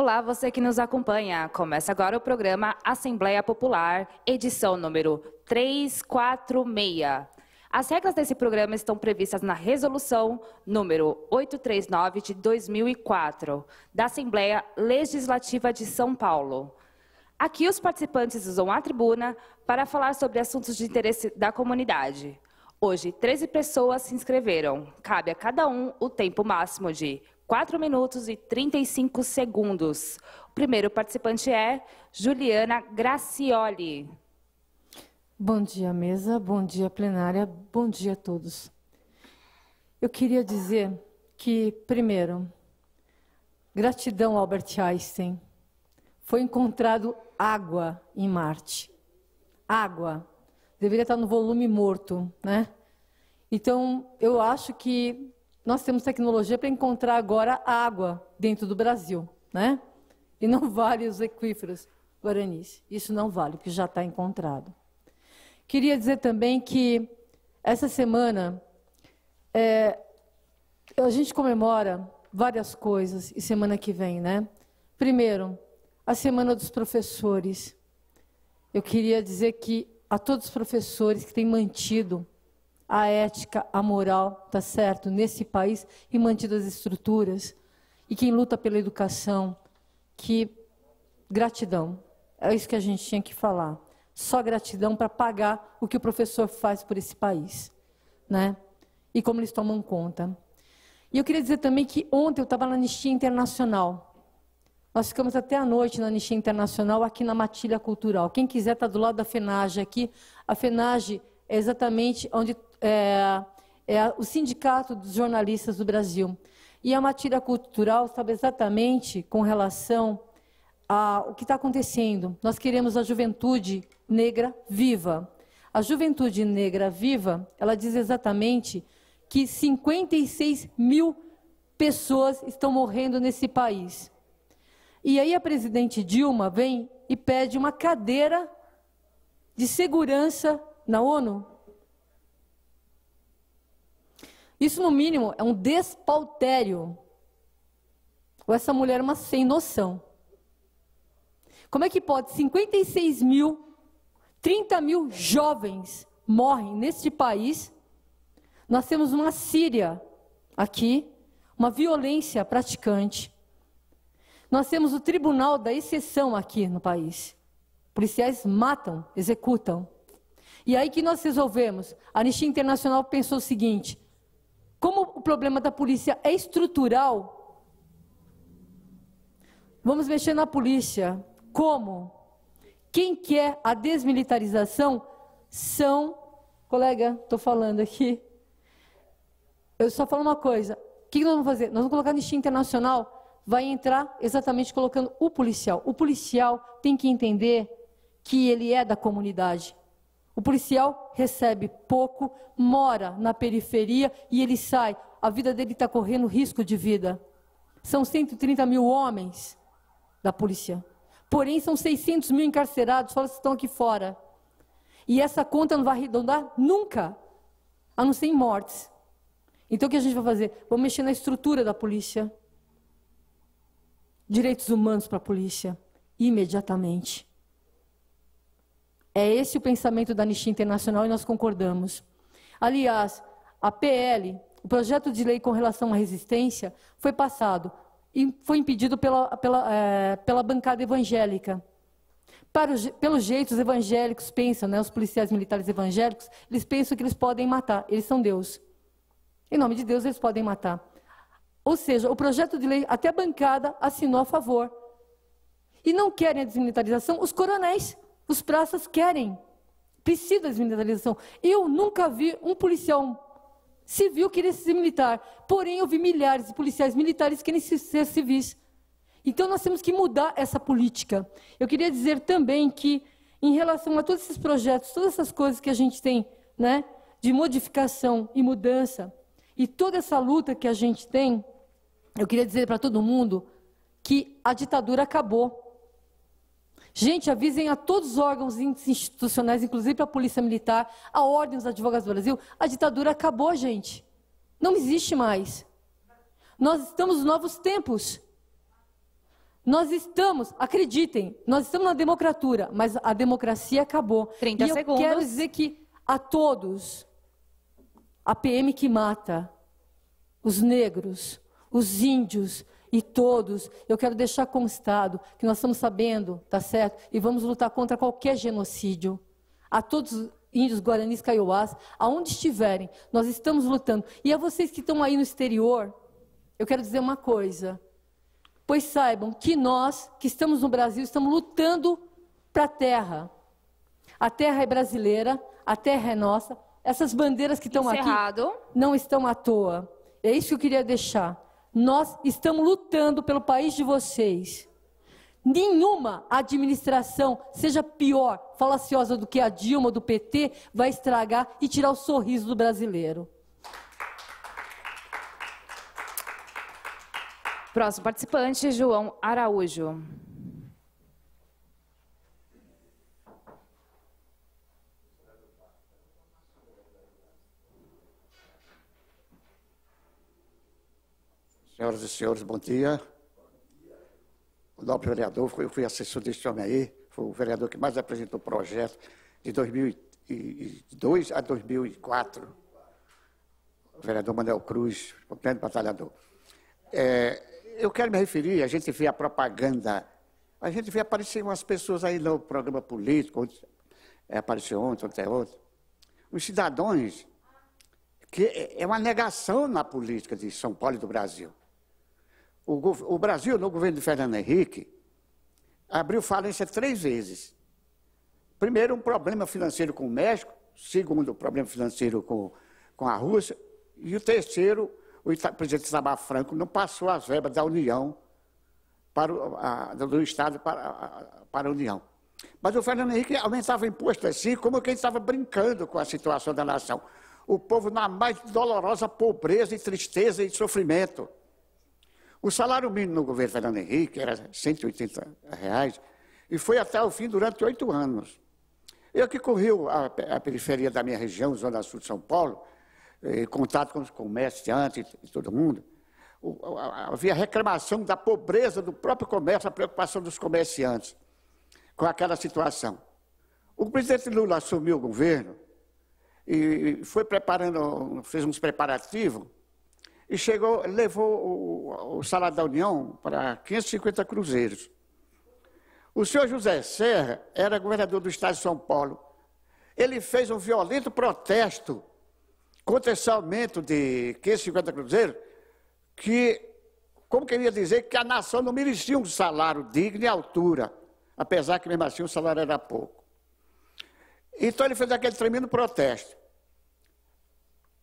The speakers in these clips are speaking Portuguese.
Olá, você que nos acompanha. Começa agora o programa Assembleia Popular, edição número 346. As regras desse programa estão previstas na resolução número 839 de 2004, da Assembleia Legislativa de São Paulo. Aqui os participantes usam a tribuna para falar sobre assuntos de interesse da comunidade. Hoje, 13 pessoas se inscreveram. Cabe a cada um o tempo máximo de 4 minutos e 35 segundos. O primeiro participante é Juliana Gracioli. Bom dia, mesa. Bom dia, plenária. Bom dia a todos. Eu queria dizer que, primeiro, gratidão ao Albert Einstein. Foi encontrado água em Marte. Água. Deveria estar no volume morto, né? Então, eu acho que nós temos tecnologia para encontrar agora água dentro do Brasil, né? E não vale os aquíferos guaranis. Isso não vale, porque já está encontrado. Queria dizer também que essa semana a gente comemora várias coisas, e semana que vem, né? Primeiro, a Semana dos Professores. Eu queria dizer que a todos os professores que têm mantido a ética, a moral, tá certo, nesse país, e mantido as estruturas, e quem luta pela educação, que gratidão, é isso que a gente tinha que falar. Só gratidão para pagar o que o professor faz por esse país, né? E como eles tomam conta. E eu queria dizer também que ontem eu estava na Anistia Internacional. Nós ficamos até a noite na Anistia Internacional, aqui na Matilha Cultural. Quem quiser está do lado da FENAGE aqui. A FENAGE é exatamente onde é o Sindicato dos Jornalistas do Brasil. E a Matilha Cultural estava exatamente com relação ao que está acontecendo. Nós queremos a juventude negra viva. A juventude negra viva, ela diz exatamente que 56 mil pessoas estão morrendo nesse país. E aí a presidente Dilma vem e pede uma cadeira de segurança na ONU. Isso, no mínimo, é um despautério. Ou essa mulher é uma sem noção. Como é que pode 56 mil, 30 mil jovens morrem neste país? Nós temos uma Síria aqui, uma violência praticante. Nós temos o Tribunal da Exceção aqui no país. Policiais matam, executam. E aí que nós resolvemos? A Anistia Internacional pensou o seguinte: como o problema da polícia é estrutural, vamos mexer na polícia. Como? Quem quer a desmilitarização são... Colega, estou falando aqui. Eu só falo uma coisa. O que nós vamos fazer? Nós vamos colocar a Anistia Internacional, vai entrar exatamente colocando o policial. O policial tem que entender que ele é da comunidade. O policial recebe pouco, mora na periferia e ele sai. A vida dele está correndo risco de vida. São 130 mil homens da polícia. Porém, são 600 mil encarcerados, fora que estão aqui fora. E essa conta não vai arredondar nunca, a não ser em mortes. Então, o que a gente vai fazer? Vamos mexer na estrutura da polícia. Direitos humanos para a polícia, imediatamente. É esse o pensamento da Anistia Internacional e nós concordamos. Aliás, a PL, o projeto de lei com relação à resistência, foi passado e foi impedido pela bancada evangélica. Pelo jeito, os evangélicos pensam, né, os policiais militares evangélicos, eles pensam que eles podem matar, eles são Deus. Em nome de Deus, eles podem matar. Ou seja, o projeto de lei, até a bancada assinou a favor. E não querem a desmilitarização, os coronéis, os praças querem. Precisa da desmilitarização. Eu nunca vi um policial civil querer ser militar. Porém, eu vi milhares de policiais militares querem ser civis. Então, nós temos que mudar essa política. Eu queria dizer também que, em relação a todos esses projetos, todas essas coisas que a gente tem, né, de modificação e mudança, e toda essa luta que a gente tem, eu queria dizer para todo mundo que a ditadura acabou. Gente, avisem a todos os órgãos institucionais, inclusive para a Polícia Militar, a Ordem dos Advogados do Brasil, a ditadura acabou, gente. Não existe mais. Nós estamos nos novos tempos. Nós estamos, acreditem, nós estamos na democratura, mas a democracia acabou. 30 e segundos. Eu quero dizer que a todos, a PM que mata, os negros, os índios e todos, eu quero deixar constado que nós estamos sabendo, tá certo? E vamos lutar contra qualquer genocídio. A todos os índios, guaranis, kaiowás, aonde estiverem, nós estamos lutando. E a vocês que estão aí no exterior, eu quero dizer uma coisa. Pois saibam que nós, que estamos no Brasil, estamos lutando para a terra. A terra é brasileira, a terra é nossa. Essas bandeiras que estão aqui não estão à toa. É isso que eu queria deixar. Nós estamos lutando pelo país de vocês. Nenhuma administração, seja pior, falaciosa do que a Dilma, do PT, vai estragar e tirar o sorriso do brasileiro. Próximo participante, João Araújo. Senhoras e senhores, bom dia. O nobre vereador, eu fui assessor deste homem aí, foi o vereador que mais apresentou o projeto de 2002 a 2004. O vereador Manuel Cruz, o grande batalhador. Eu quero me referir, a gente vê a propaganda, a gente vê aparecer umas pessoas aí no programa político, apareceu ontem, os cidadãos, que é uma negação na política de São Paulo e do Brasil. O Brasil, no governo de Fernando Henrique, abriu falência 3 vezes. Primeiro, um problema financeiro com o México, segundo, um problema financeiro com a Rússia, e o terceiro, o presidente Itamar Franco não passou as verbas da União, do Estado para a União. Mas o Fernando Henrique aumentava imposto assim, como quem estava brincando com a situação da nação. O povo na mais dolorosa pobreza e tristeza e sofrimento. O salário mínimo no governo Fernando Henrique era R$180, e foi até o fim durante 8 anos. Eu que corri a periferia da minha região, Zona Sul de São Paulo, em contato com os comerciantes e todo mundo, havia reclamação da pobreza do próprio comércio, a preocupação dos comerciantes com aquela situação. O presidente Lula assumiu o governo e foi preparando, fez uns preparativos, e levou o salário da União para 550 cruzeiros. O senhor José Serra era governador do estado de São Paulo. Ele fez um violento protesto contra esse aumento de 550 cruzeiros, que, como queria dizer, que a nação não merecia um salário digno e à altura, apesar que mesmo assim o salário era pouco. Então ele fez aquele tremendo protesto.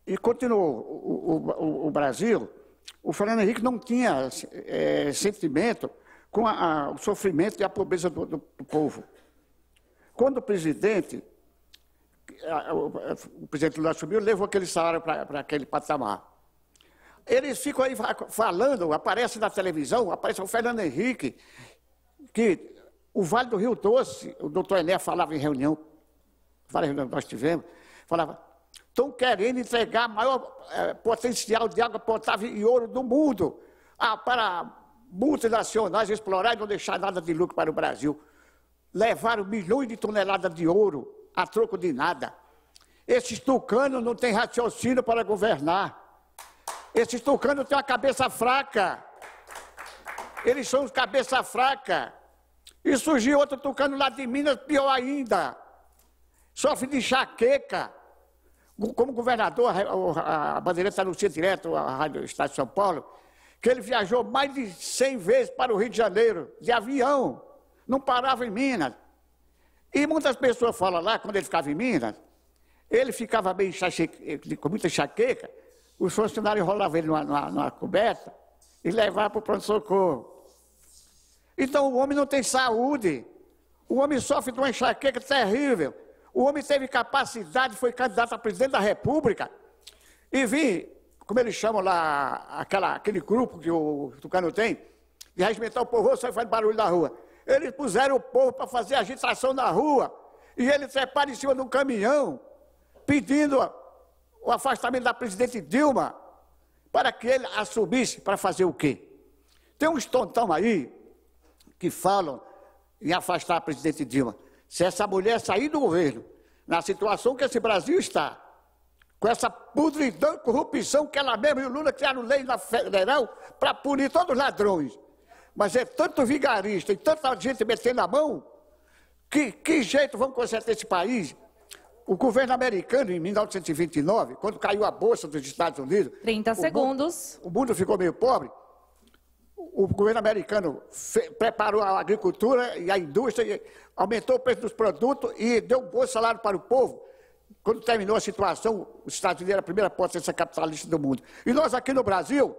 E continuou o Brasil. O Fernando Henrique não tinha sentimento com o sofrimento e a pobreza do povo. Quando o presidente Lula assumiu, levou aquele salário para aquele patamar. Eles ficam aí falando, aparece na televisão, aparece o Fernando Henrique, que o Vale do Rio Doce, o doutor Ené falava em reunião, várias reuniões que nós tivemos, falava: estão querendo entregar maior potencial de água potável e ouro do mundo para multinacionais explorar e não deixar nada de lucro para o Brasil. Levaram milhões de toneladas de ouro a troco de nada. Esses tucanos não têm raciocínio para governar. Esses tucanos têm uma cabeça fraca. Eles são os cabeça fraca. E surgiu outro tucano lá de Minas, pior ainda. Sofre de enxaqueca. Como governador, a Bandeirante anuncia direto à Rádio Estado de São Paulo, que ele viajou mais de 100 vezes para o Rio de Janeiro, de avião, não parava em Minas. E muitas pessoas falam lá, quando ele ficava em Minas, ele ficava bem com muita enxaqueca, os funcionários enrolavam ele numa coberta e levavam para o pronto-socorro. Então o homem não tem saúde, o homem sofre de uma enxaqueca terrível. O homem teve capacidade, foi candidato a presidente da República, e vi, como eles chamam lá, aquele grupo que o tucano tem, de regimentar o povo, só faz barulho na rua. Eles puseram o povo para fazer agitação na rua, e ele treparam em cima de um caminhão, pedindo o afastamento da presidente Dilma, para que ele assumisse para fazer o quê? Tem uns tontão aí, que falam em afastar a presidente Dilma. Se essa mulher sair do governo, na situação que esse Brasil está, com essa podridão e corrupção que ela mesma e o Lula criaram lei na federal para punir todos os ladrões. Mas é tanto vigarista e tanta gente metendo a mão, que jeito vamos consertar esse país? O governo americano, em 1929, quando caiu a Bolsa dos Estados Unidos... 30 segundos. O mundo ficou meio pobre. O governo americano preparou a agricultura e a indústria, aumentou o preço dos produtos e deu um bom salário para o povo. Quando terminou a situação, os Estados Unidos era a primeira potência capitalista do mundo. E nós aqui no Brasil,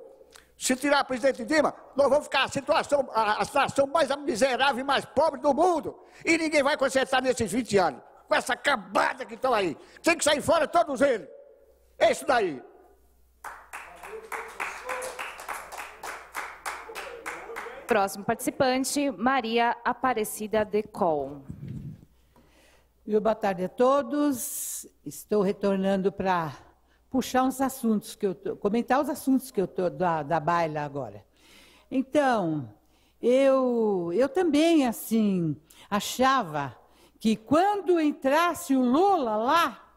se tirar a presidente Dilma, nós vamos ficar a situação mais miserável e mais pobre do mundo. E ninguém vai consertar nesses 20 anos. Com essa cambada que estão aí. Tem que sair fora todos eles. É isso daí. Próximo participante, Maria Aparecida Decol. Boa tarde a todos. Estou retornando para puxar uns assuntos comentar os assuntos que eu estou da baila agora. Então, eu também assim achava que quando entrasse o Lula lá,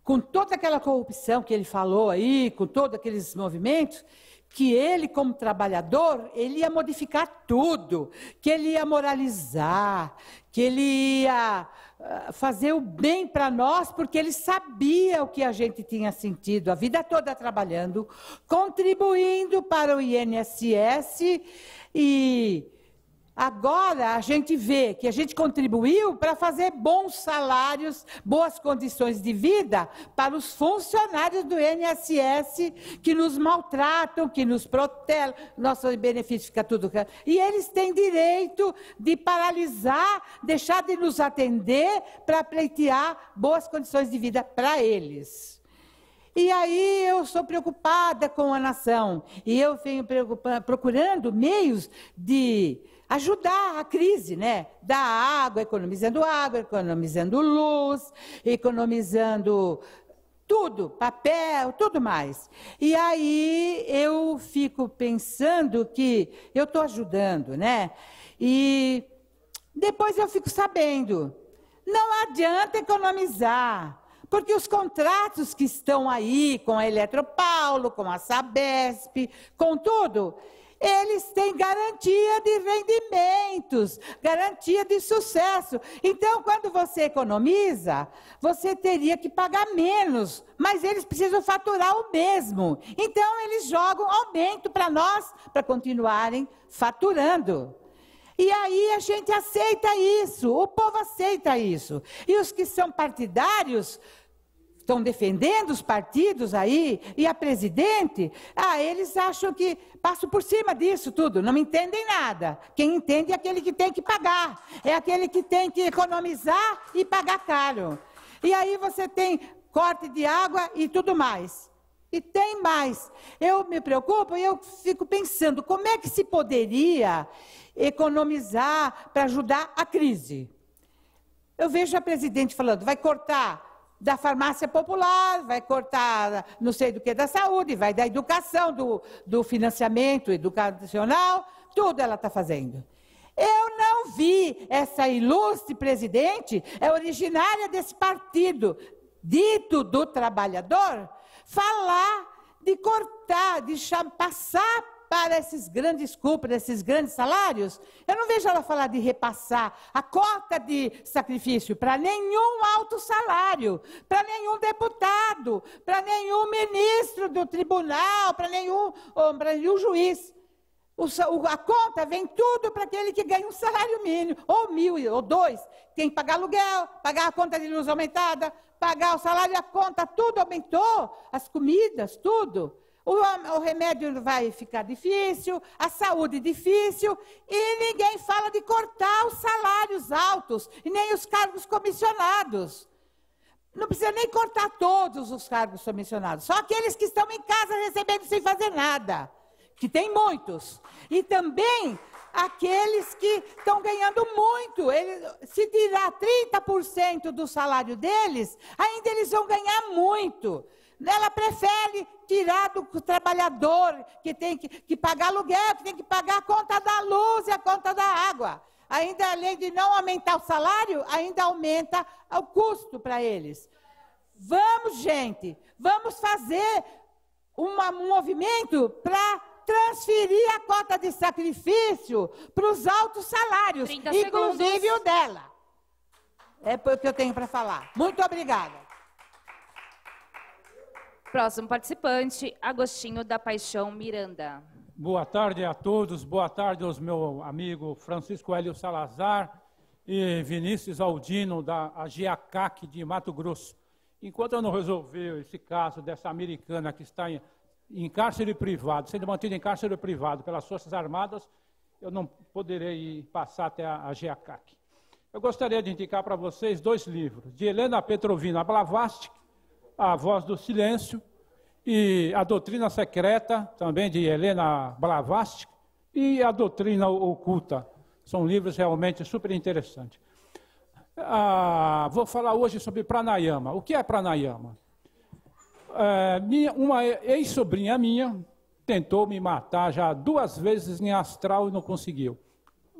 com toda aquela corrupção que ele falou aí, com todos aqueles movimentos, que ele, como trabalhador, ele ia modificar tudo, que ele ia moralizar, que ele ia fazer o bem para nós, porque ele sabia o que a gente tinha sentido a vida toda trabalhando, contribuindo para o INSS e... Agora a gente vê que a gente contribuiu para fazer bons salários, boas condições de vida para os funcionários do INSS que nos maltratam, que nos protegem, nosso benefício fica tudo... E eles têm direito de paralisar, deixar de nos atender para pleitear boas condições de vida para eles. E aí eu sou preocupada com a nação e eu venho procurando meios de... ajudar a crise, né? Da água, economizando luz, economizando tudo, papel, tudo mais. E aí eu fico pensando que eu estou ajudando, né? E depois eu fico sabendo, não adianta economizar, porque os contratos que estão aí com a Eletropaulo, com a Sabesp, com tudo... eles têm garantia de rendimentos, garantia de sucesso. Então, quando você economiza, você teria que pagar menos, mas eles precisam faturar o mesmo. Então, eles jogam aumento para nós, para continuarem faturando. E aí a gente aceita isso, o povo aceita isso. E os que são partidários... estão defendendo os partidos aí, e a presidente, eles acham que passo por cima disso tudo, não entendem nada. Quem entende é aquele que tem que pagar, é aquele que tem que economizar e pagar caro. E aí você tem corte de água e tudo mais. E tem mais. Eu me preocupo e eu fico pensando, como é que se poderia economizar para ajudar a crise? Eu vejo a presidente falando, vai cortar da farmácia popular, vai cortar não sei do que da saúde, vai da educação, do financiamento educacional, tudo ela está fazendo. Eu não vi essa ilustre presidente, é originária desse partido, dito do trabalhador, falar de cortar, de passar para esses grandes cúpulas, esses grandes salários. Eu não vejo ela falar de repassar a cota de sacrifício para nenhum alto salário, para nenhum deputado, para nenhum ministro do tribunal, para nenhum juiz. A conta vem tudo para aquele que ganha um salário mínimo, ou 1.000, ou 2. Tem que pagar aluguel, pagar a conta de luz aumentada, pagar o salário, a conta, tudo aumentou, as comidas, tudo. O remédio vai ficar difícil, a saúde difícil, e ninguém fala de cortar os salários altos, e nem os cargos comissionados. Não precisa nem cortar todos os cargos comissionados, só aqueles que estão em casa recebendo sem fazer nada, que tem muitos. E também aqueles que estão ganhando muito. Se tirar 30% do salário deles, ainda eles vão ganhar muito. Ela prefere tirar do trabalhador que tem que pagar aluguel, que tem que pagar a conta da luz e a conta da água. Ainda, além de não aumentar o salário, ainda aumenta o custo para eles. Vamos, gente, vamos fazer um movimento para transferir a cota de sacrifício para os altos salários, inclusive o dela. É o que eu tenho para falar. Muito obrigada. Próximo participante, Agostinho da Paixão Miranda. Boa tarde a todos, boa tarde aos meu amigo Francisco Hélio Salazar e Vinícius Aldino, da AGEACAC de Mato Grosso. Enquanto eu não resolver esse caso dessa americana que está em cárcere privado, sendo mantida em cárcere privado pelas Forças Armadas, eu não poderei passar até a AGEACAC. Eu gostaria de indicar para vocês 2 livros, de Helena Petrovna Blavatsky, A Voz do Silêncio, e A Doutrina Secreta, também de Helena Blavatsky, e A Doutrina Oculta. São livros realmente super interessantes. Vou falar hoje sobre pranayama. O que é pranayama? Uma ex-sobrinha minha tentou me matar já 2 vezes em astral e não conseguiu.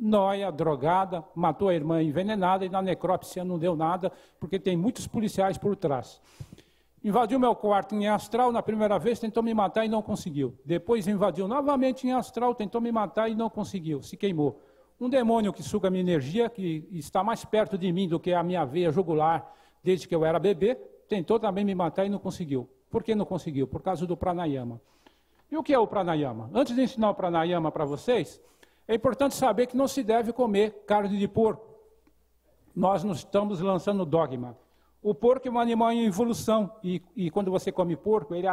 Nóia, drogada, matou a irmã envenenada e na necrópsia não deu nada, porque tem muitos policiais por trás. Invadiu meu quarto em astral, na primeira vez tentou me matar e não conseguiu. Depois invadiu novamente em astral, tentou me matar e não conseguiu, se queimou. Um demônio que suga minha energia, que está mais perto de mim do que a minha veia jugular desde que eu era bebê, tentou também me matar e não conseguiu. Por que não conseguiu? Por causa do pranayama. E o que é o pranayama? Antes de ensinar o pranayama para vocês, é importante saber que não se deve comer carne de porco. Nós não estamos lançando dogma. O porco é um animal em evolução, e quando você come porco, ele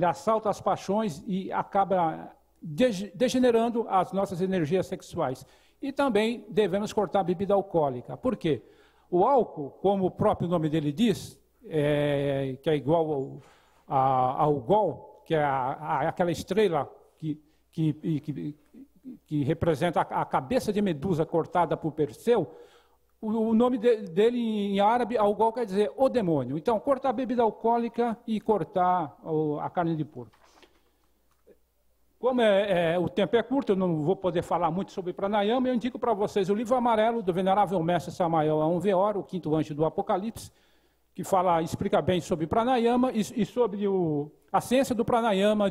assalta as paixões e acaba degenerando as nossas energias sexuais. E também devemos cortar a bebida alcoólica. Por quê? O álcool, como o próprio nome dele diz, que é igual ao Gol, que é aquela estrela que representa a cabeça de Medusa cortada por Perseu. O nome dele em árabe, Algol, quer dizer o demônio. Então, cortar a bebida alcoólica e cortar a carne de porco. Como o tempo é curto, eu não vou poder falar muito sobre pranayama, eu indico para vocês o livro amarelo do Venerável Mestre Samael Aunveor, o 5º anjo do Apocalipse, que explica bem sobre pranayama e sobre a ciência do pranayama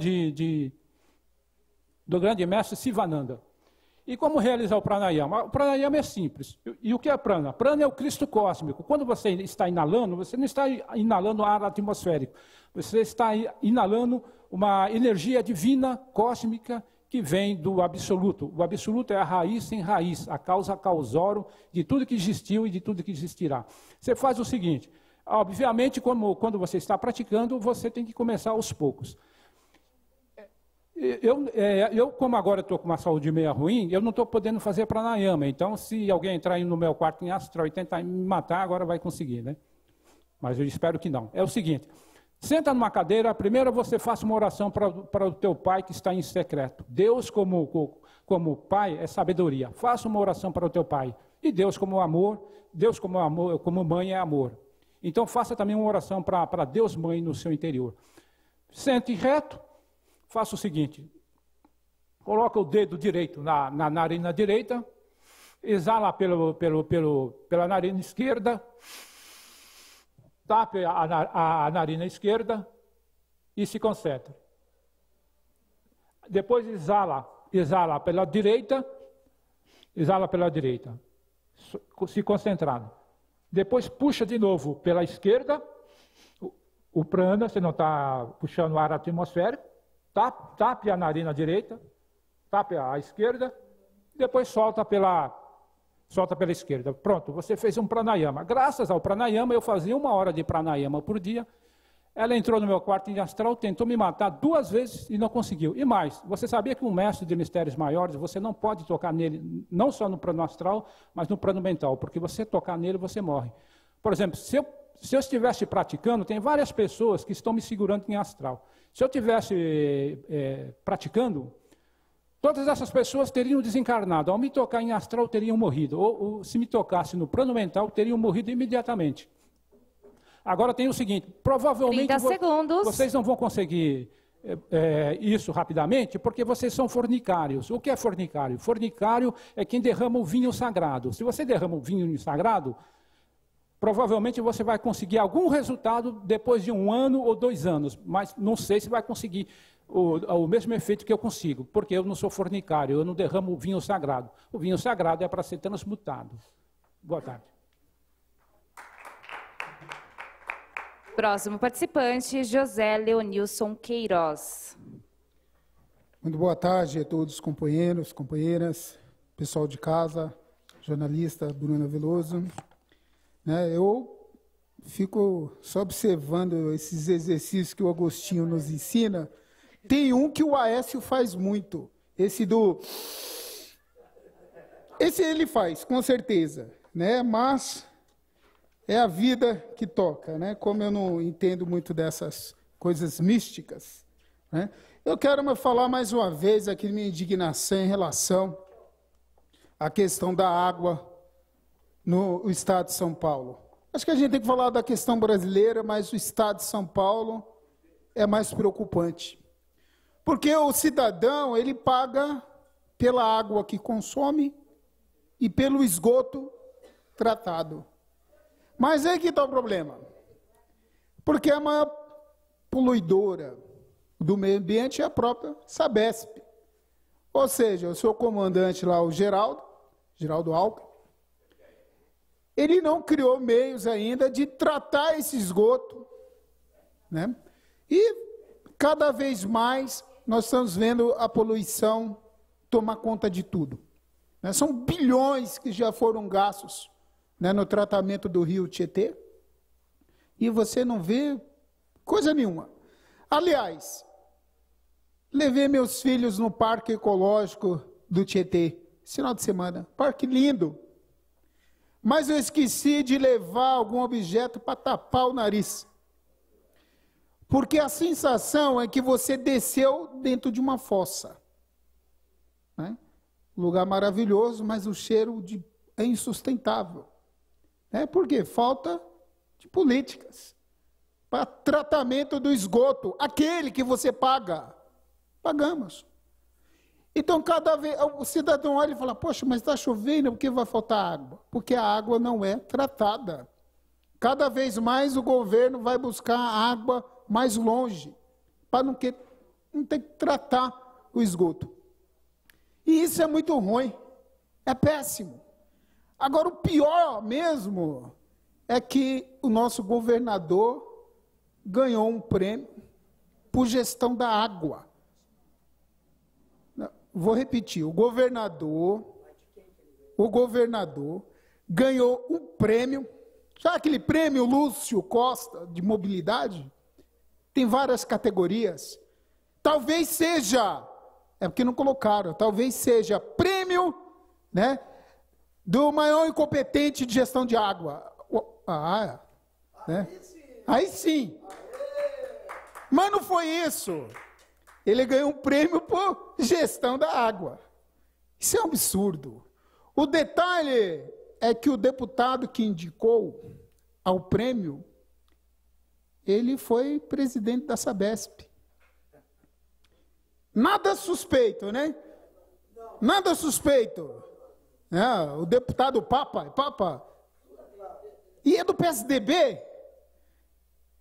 do grande mestre Sivananda. E como realizar o pranayama? O pranayama é simples. E o que é prana? Prana é o Cristo cósmico. Quando você está inalando, você não está inalando ar atmosférico. Você está inalando uma energia divina, cósmica, que vem do absoluto. O absoluto é a raiz sem raiz, a causa causorum de tudo que existiu e de tudo que existirá. Você faz o seguinte, obviamente, quando você está praticando, você tem que começar aos poucos. Eu, como agora estou com uma saúde meio ruim, eu não estou podendo fazer pranayama. Então, se alguém entrar no meu quarto em astral e tentar me matar, agora vai conseguir, né? Mas eu espero que não. É o seguinte, senta numa cadeira, primeiro você faça uma oração para o teu pai que está em secreto. Deus, como pai, é sabedoria. Faça uma oração para o teu pai. E Deus como amor, como mãe é amor. Então, faça também uma oração para Deus Mãe no seu interior. Sente reto. Faça o seguinte, coloca o dedo direito na narina direita, exala pela narina esquerda, tape a narina esquerda e se concentre. Depois exala pela direita, se concentrando. Depois puxa de novo pela esquerda, o prana, você não está puxando o ar atmosférico. Tape a narina direita, tape a esquerda, depois solta pela esquerda. Pronto, você fez um pranayama. Graças ao pranayama, eu fazia 1 hora de pranayama por dia. Ela entrou no meu quarto em astral, tentou me matar 2 vezes e não conseguiu. E mais, você sabia que um mestre de mistérios maiores, você não pode tocar nele, não só no plano astral, mas no plano mental, porque você tocar nele, você morre. Por exemplo, se eu estivesse praticando, tem várias pessoas que estão me segurando em astral. Se eu estivesse praticando, todas essas pessoas teriam desencarnado. Ao me tocar em astral, teriam morrido. Ou se me tocasse no plano mental, teriam morrido imediatamente. Agora tem o seguinte, provavelmente 30 segundos. vocês não vão conseguir isso rapidamente, porque vocês são fornicários. O que é fornicário? Fornicário é quem derrama o vinho sagrado. Se você derrama o vinho sagrado, provavelmente você vai conseguir algum resultado depois de 1 ano ou 2 anos, mas não sei se vai conseguir o mesmo efeito que eu consigo, porque eu não sou fornicário, eu não derramo o vinho sagrado. O vinho sagrado é para ser transmutado. Boa tarde. Próximo participante, José Leonilson Queiroz. Muito boa tarde a todos os companheiros, companheiras, pessoal de casa, jornalista Bruna Veloso. Eu fico só observando esses exercícios que o Agostinho nos ensina. Tem um que o Aécio faz muito, esse ele faz, com certeza, mas é a vida que toca, como eu não entendo muito dessas coisas místicas. Eu quero falar mais uma vez aqui minha indignação em relação à questão da água no estado de São Paulo. Acho que a gente tem que falar da questão brasileira, mas o estado de São Paulo é mais preocupante. Porque o cidadão, ele paga pela água que consome e pelo esgoto tratado. Mas aí que está o problema. Porque a maior poluidora do meio ambiente é a própria Sabesp. Ou seja, o seu comandante lá, o Geraldo Alckmin, ele não criou meios ainda de tratar esse esgoto. E cada vez mais nós estamos vendo a poluição tomar conta de tudo. São bilhões que já foram gastos no tratamento do rio Tietê, e você não vê coisa nenhuma. Aliás, levei meus filhos no Parque Ecológico do Tietê, esse final de semana, parque lindo, mas eu esqueci de levar algum objeto para tapar o nariz. Porque a sensação é que você desceu dentro de uma fossa. Lugar maravilhoso, mas o cheiro é insustentável. Por quê? Falta de políticas para tratamento do esgoto, aquele que você paga. Pagamos. Então, cada vez, o cidadão olha e fala, poxa, mas está chovendo, por que vai faltar água? Porque a água não é tratada. Cada vez mais o governo vai buscar água mais longe, para não ter que tratar o esgoto. E isso é muito ruim, é péssimo. Agora, o pior mesmo é que o nosso governador ganhou um prêmio por gestão da água. Vou repetir, o governador ganhou um prêmio, sabe aquele prêmio Lúcio Costa de mobilidade? Tem várias categorias. Talvez seja, é porque não colocaram, talvez seja prêmio, do maior incompetente de gestão de água. Aí sim. Mas não foi isso. Ele ganhou um prêmio por gestão da água. Isso é um absurdo. O detalhe é que o deputado que indicou ao prêmio, ele foi presidente da Sabesp. Nada suspeito, Nada suspeito. O deputado Papa. E é do PSDB.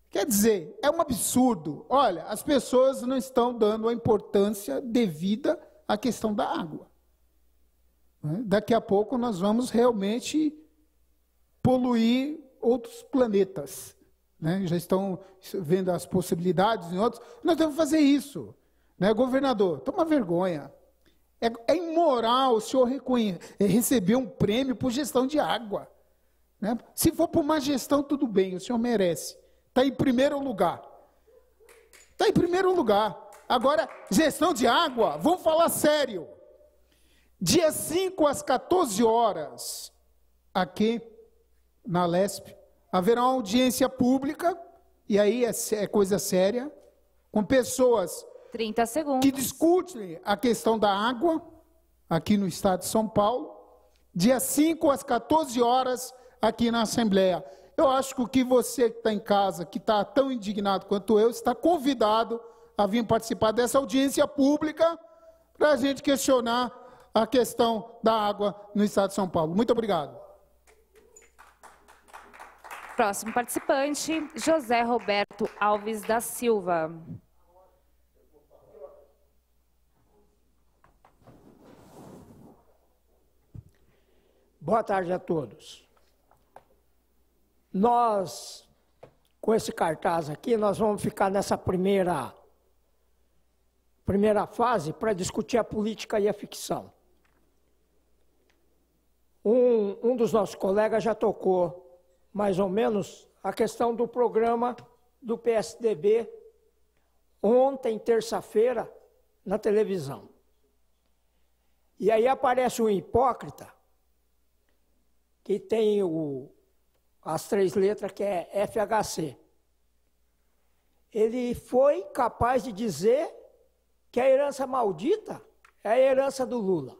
Quer dizer, é um absurdo. Olha, as pessoas não estão dando a importância devida à questão da água. Daqui a pouco nós vamos realmente poluir outros planetas. Já estão vendo as possibilidades em outros. Nós temos que fazer isso. Governador, toma vergonha. É imoral o senhor receber um prêmio por gestão de água. Se for por má gestão, tudo bem, o senhor merece. Está em primeiro lugar. Agora, gestão de água, vamos falar sério. Dia 5 às 14 horas, aqui na Lesp, haverá uma audiência pública, e aí é coisa séria, com pessoas 30 segundos. Que discutem a questão da água, aqui no estado de São Paulo, dia 5 às 14 horas, aqui na Assembleia. Eu acho que o que você que está em casa, que está tão indignado quanto eu, está convidado a vir participar dessa audiência pública para a gente questionar a questão da água no estado de São Paulo. Muito obrigado. Próximo participante, José Roberto Alves da Silva. Boa tarde a todos. Nós, com esse cartaz aqui, nós vamos ficar nessa primeira fase para discutir a política e a ficção. Um dos nossos colegas já tocou mais ou menos a questão do programa do PSDB ontem, terça-feira, na televisão. E aí aparece um hipócrita que tem as 3 letras, que é FHC. Ele foi capaz de dizer que a herança maldita é a herança do Lula.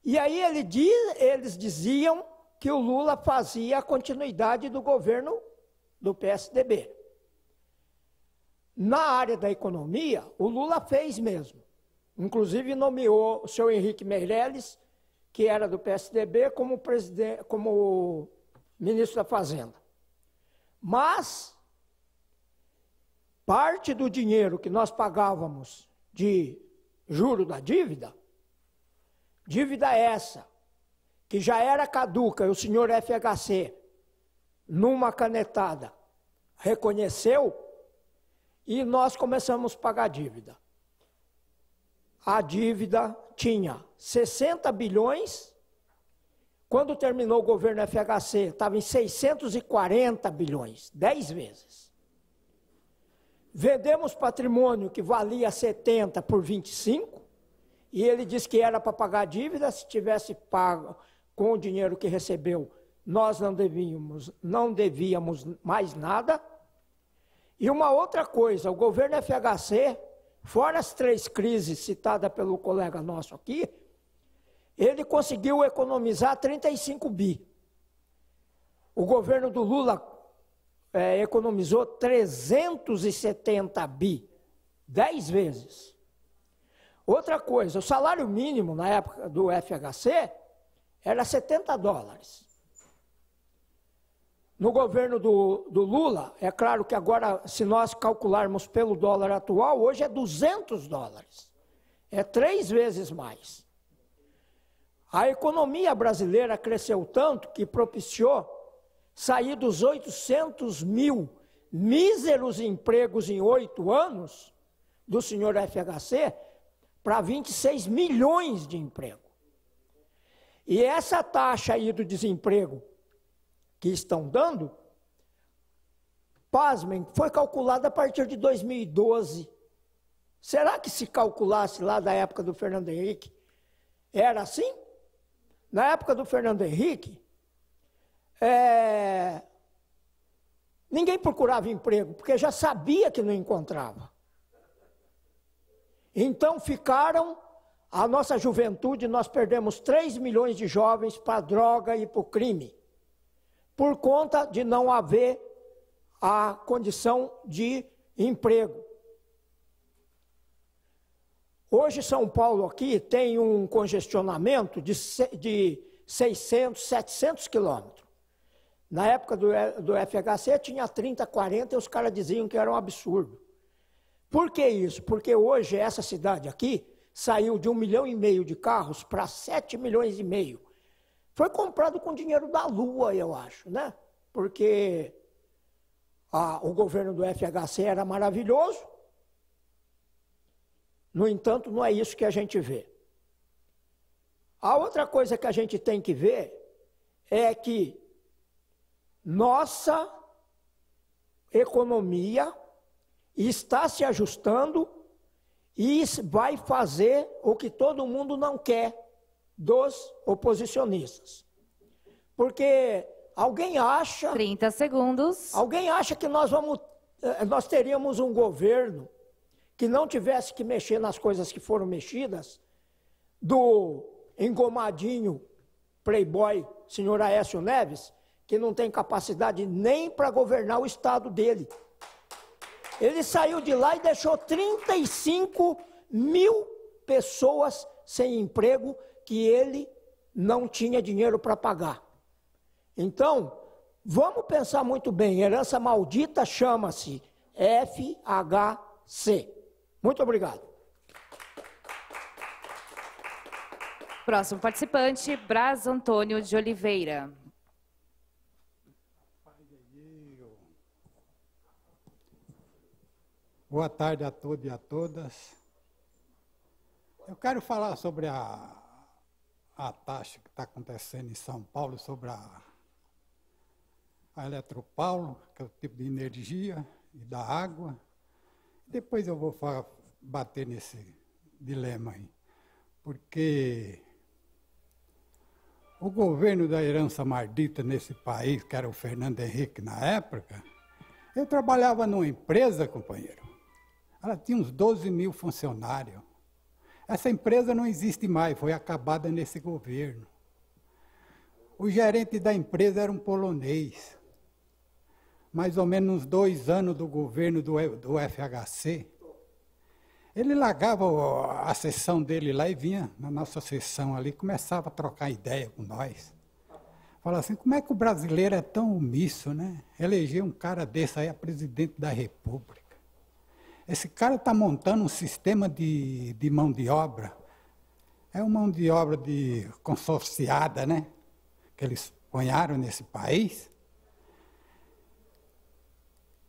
E aí eles diziam que o Lula fazia a continuidade do governo do PSDB. Na área da economia, o Lula fez mesmo. Inclusive nomeou o senhor Henrique Meirelles, que era do PSDB, como ministro da Fazenda. Mas parte do dinheiro que nós pagávamos de juro da dívida essa, que já era caduca, e o senhor FHC, numa canetada, reconheceu, e nós começamos a pagar a dívida. A dívida tinha 60 bilhões, quando terminou o governo FHC, estava em 640 bilhões, 10 vezes. Vendemos patrimônio que valia 70 por 25, e ele disse que era para pagar a dívida, se tivesse pago com o dinheiro que recebeu, nós não devíamos mais nada. E uma outra coisa, o governo FHC, fora as 3 crises citadas pelo colega nosso aqui, ele conseguiu economizar 35 bi. O governo do Lula economizou 370 bi, 10 vezes. Outra coisa, o salário mínimo na época do FHC era $70. No governo do Lula, é claro que agora, se nós calcularmos pelo dólar atual, hoje é $200. É 3 vezes mais. A economia brasileira cresceu tanto que propiciou sair dos 800 mil míseros empregos em 8 anos do senhor FHC para 26 milhões de emprego. E essa taxa aí do desemprego que estão dando, pasmem, foi calculada a partir de 2012. Será que se calculasse lá da época do Fernando Henrique, era assim? Na época do Fernando Henrique, ninguém procurava emprego, porque já sabia que não encontrava. Então a nossa juventude, nós perdemos 3 milhões de jovens para a droga e para o crime, por conta de não haver a condição de emprego. Hoje, São Paulo aqui tem um congestionamento de 600, 700 quilômetros. Na época do FHC tinha 30, 40 e os caras diziam que era um absurdo. Por que isso? Porque hoje essa cidade aqui saiu de 1,5 milhão de carros para 7,5 milhões. Foi comprado com dinheiro da Lua, eu acho, né? Porque o governo do FHC era maravilhoso. No entanto, não é isso que a gente vê. A outra coisa que a gente tem que ver é que nossa economia está se ajustando e vai fazer o que todo mundo não quer dos oposicionistas. Porque alguém acha... 30 segundos. Alguém acha que nós teríamos um governo que não tivesse que mexer nas coisas que foram mexidas, do engomadinho playboy senhor Aécio Neves, que não tem capacidade nem para governar o estado dele. Ele saiu de lá e deixou 35 mil pessoas sem emprego que ele não tinha dinheiro para pagar. Então, vamos pensar muito bem, herança maldita chama-se FHC. Muito obrigado. Próximo participante, Braz Antônio de Oliveira. Boa tarde a todos e a todas. Eu quero falar sobre a taxa que está acontecendo em São Paulo, sobre a Eletropaulo, que é o tipo de energia e da água. Depois eu vou bater nesse dilema aí, porque o governo da herança maldita nesse país, que era o Fernando Henrique na época, eu trabalhava numa empresa, companheiro, ela tinha uns 12 mil funcionários. Essa empresa não existe mais, foi acabada nesse governo. O gerente da empresa era um polonês. Mais ou menos uns 2 anos do governo do FHC. Ele largava a sessão dele lá e vinha na nossa sessão ali, começava a trocar ideia com nós. Falava assim, como é que o brasileiro é tão omisso, né? Eleger um cara desse aí a presidente da República. Esse cara está montando um sistema de mão de obra. É uma mão de obra consorciada, né? Que eles ponharam nesse país.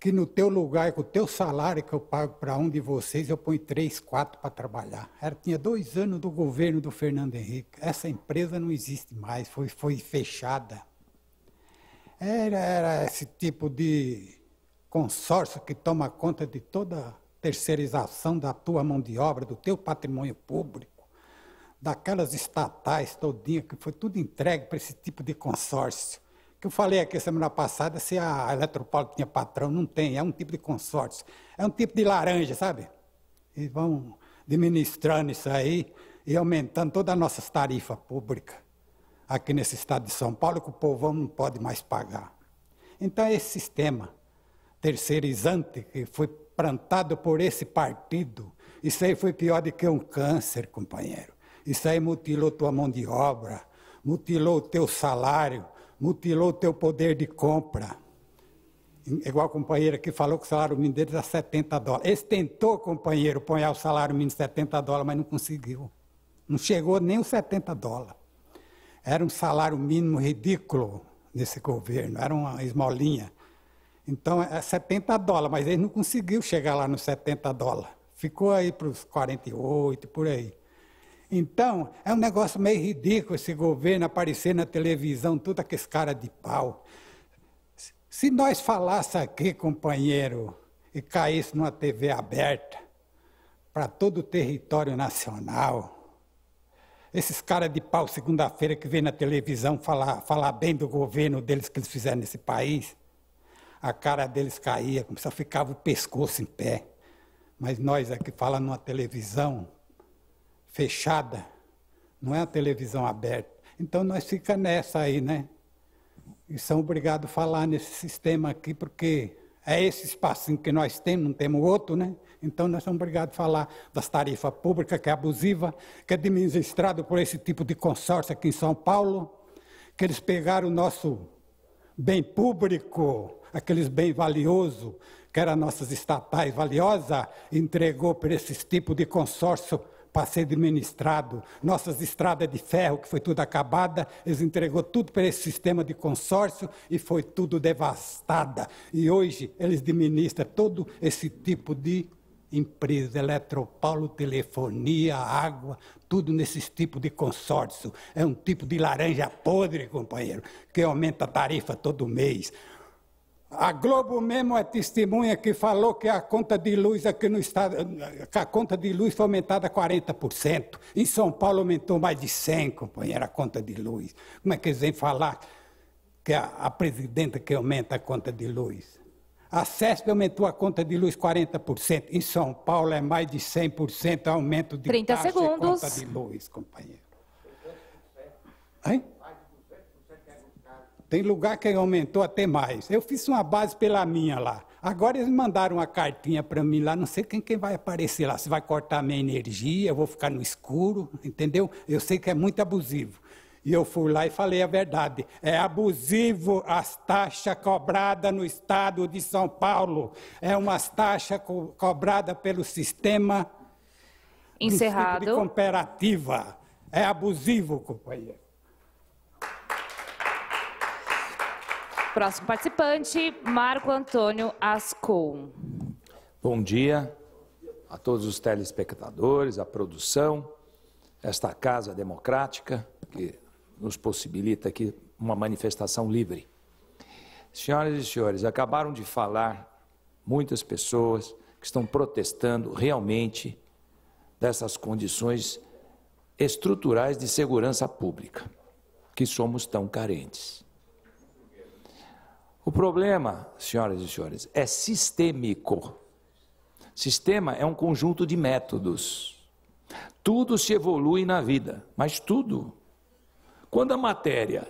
Que no teu lugar, com o teu salário que eu pago para um de vocês, eu ponho 3, 4 para trabalhar. Tinha 2 anos do governo do Fernando Henrique. Essa empresa não existe mais, foi fechada. Era esse tipo de consórcio que toma conta de toda a terceirização da tua mão de obra, do teu patrimônio público, daquelas estatais todinha, que foi tudo entregue para esse tipo de consórcio. Que eu falei aqui semana passada, se a Eletropaulo tinha patrão, não tem, é um tipo de consórcio. É um tipo de laranja, sabe? E vão administrando isso aí e aumentando todas as nossas tarifas públicas aqui nesse estado de São Paulo, que o povão não pode mais pagar. Então, esse sistema terceirizante que foi plantado por esse partido, isso aí foi pior do que um câncer, companheiro. Isso aí mutilou tua mão de obra, mutilou o teu salário, mutilou o teu poder de compra. Igual a companheira que falou que o salário mínimo deles era $70. Esse tentou, companheiro, pôr o salário mínimo $70, mas não conseguiu. Não chegou nem os $70. Era um salário mínimo ridículo nesse governo, era uma esmolinha. Então, é $70, mas ele não conseguiu chegar lá nos $70. Ficou aí para os 48, por aí. Então, é um negócio meio ridículo esse governo aparecer na televisão, tudo aqueles caras de pau. Se nós falássemos aqui, companheiro, e caísse numa TV aberta, para todo o território nacional, esses caras de pau, segunda-feira, que vêm na televisão falar bem do governo deles que eles fizeram nesse país, a cara deles caía, como se ficava o pescoço em pé. Mas nós aqui falamos numa televisão fechada, não é uma televisão aberta. Então nós ficamos nessa aí, né? E são obrigados a falar nesse sistema aqui, porque é esse espacinho que nós temos, não temos outro, né? Então nós somos obrigados a falar das tarifas públicas, que é abusiva, que é administrado por esse tipo de consórcio aqui em São Paulo, que eles pegaram o nosso bem público, aqueles bem valiosos, que eram nossas estatais valiosas, entregou para esse tipo de consórcio para ser administrado. Nossas estradas de ferro, que foi tudo acabada, eles entregou tudo para esse sistema de consórcio e foi tudo devastada. E hoje eles administram todo esse tipo de empresa, Eletropaulo, telefonia, água, tudo nesse tipo de consórcio. É um tipo de laranja podre, companheiro, que aumenta a tarifa todo mês. A Globo mesmo é testemunha que falou que a conta de luz aqui no estado, que a conta de luz foi aumentada 40%. Em São Paulo aumentou mais de 100%, companheiro, a conta de luz. Como é que eles vêm falar que a presidenta que aumenta a conta de luz? A CESP aumentou a conta de luz 40%. Em São Paulo é mais de 100% aumento de 30 taxa segundos. e conta de luz, companheiro. Hein? Tem lugar que aumentou até mais. Eu fiz uma base pela minha lá. Agora eles mandaram uma cartinha para mim lá, não sei quem vai aparecer lá. Se vai cortar minha energia, eu vou ficar no escuro, entendeu? Eu sei que é muito abusivo. E eu fui lá e falei a verdade. É abusivo as taxas cobradas no estado de São Paulo. É umas taxas cobradas pelo sistema Encerrado. de cooperativa. É abusivo, companheiro. Próximo participante, Marco Antônio Ascon. Bom dia a todos os telespectadores, a produção, esta casa democrática que nos possibilita aqui uma manifestação livre. Senhoras e senhores, acabaram de falar muitas pessoas que estão protestando realmente dessas condições estruturais de segurança pública, que somos tão carentes. O problema, senhoras e senhores, é sistêmico. Sistema é um conjunto de métodos. Tudo se evolui na vida, mas tudo. Quando a matéria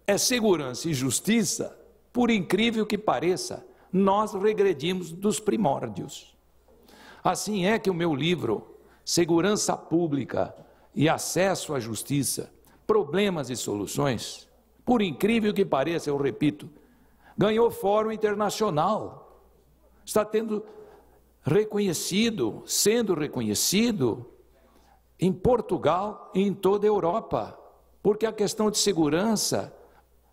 é segurança e justiça, por incrível que pareça, nós regredimos dos primórdios. Assim é que o meu livro, Segurança Pública e Acesso à Justiça, Problemas e Soluções, por incrível que pareça, eu repito, ganhou fórum internacional. Está sendo reconhecido em Portugal e em toda a Europa, porque a questão de segurança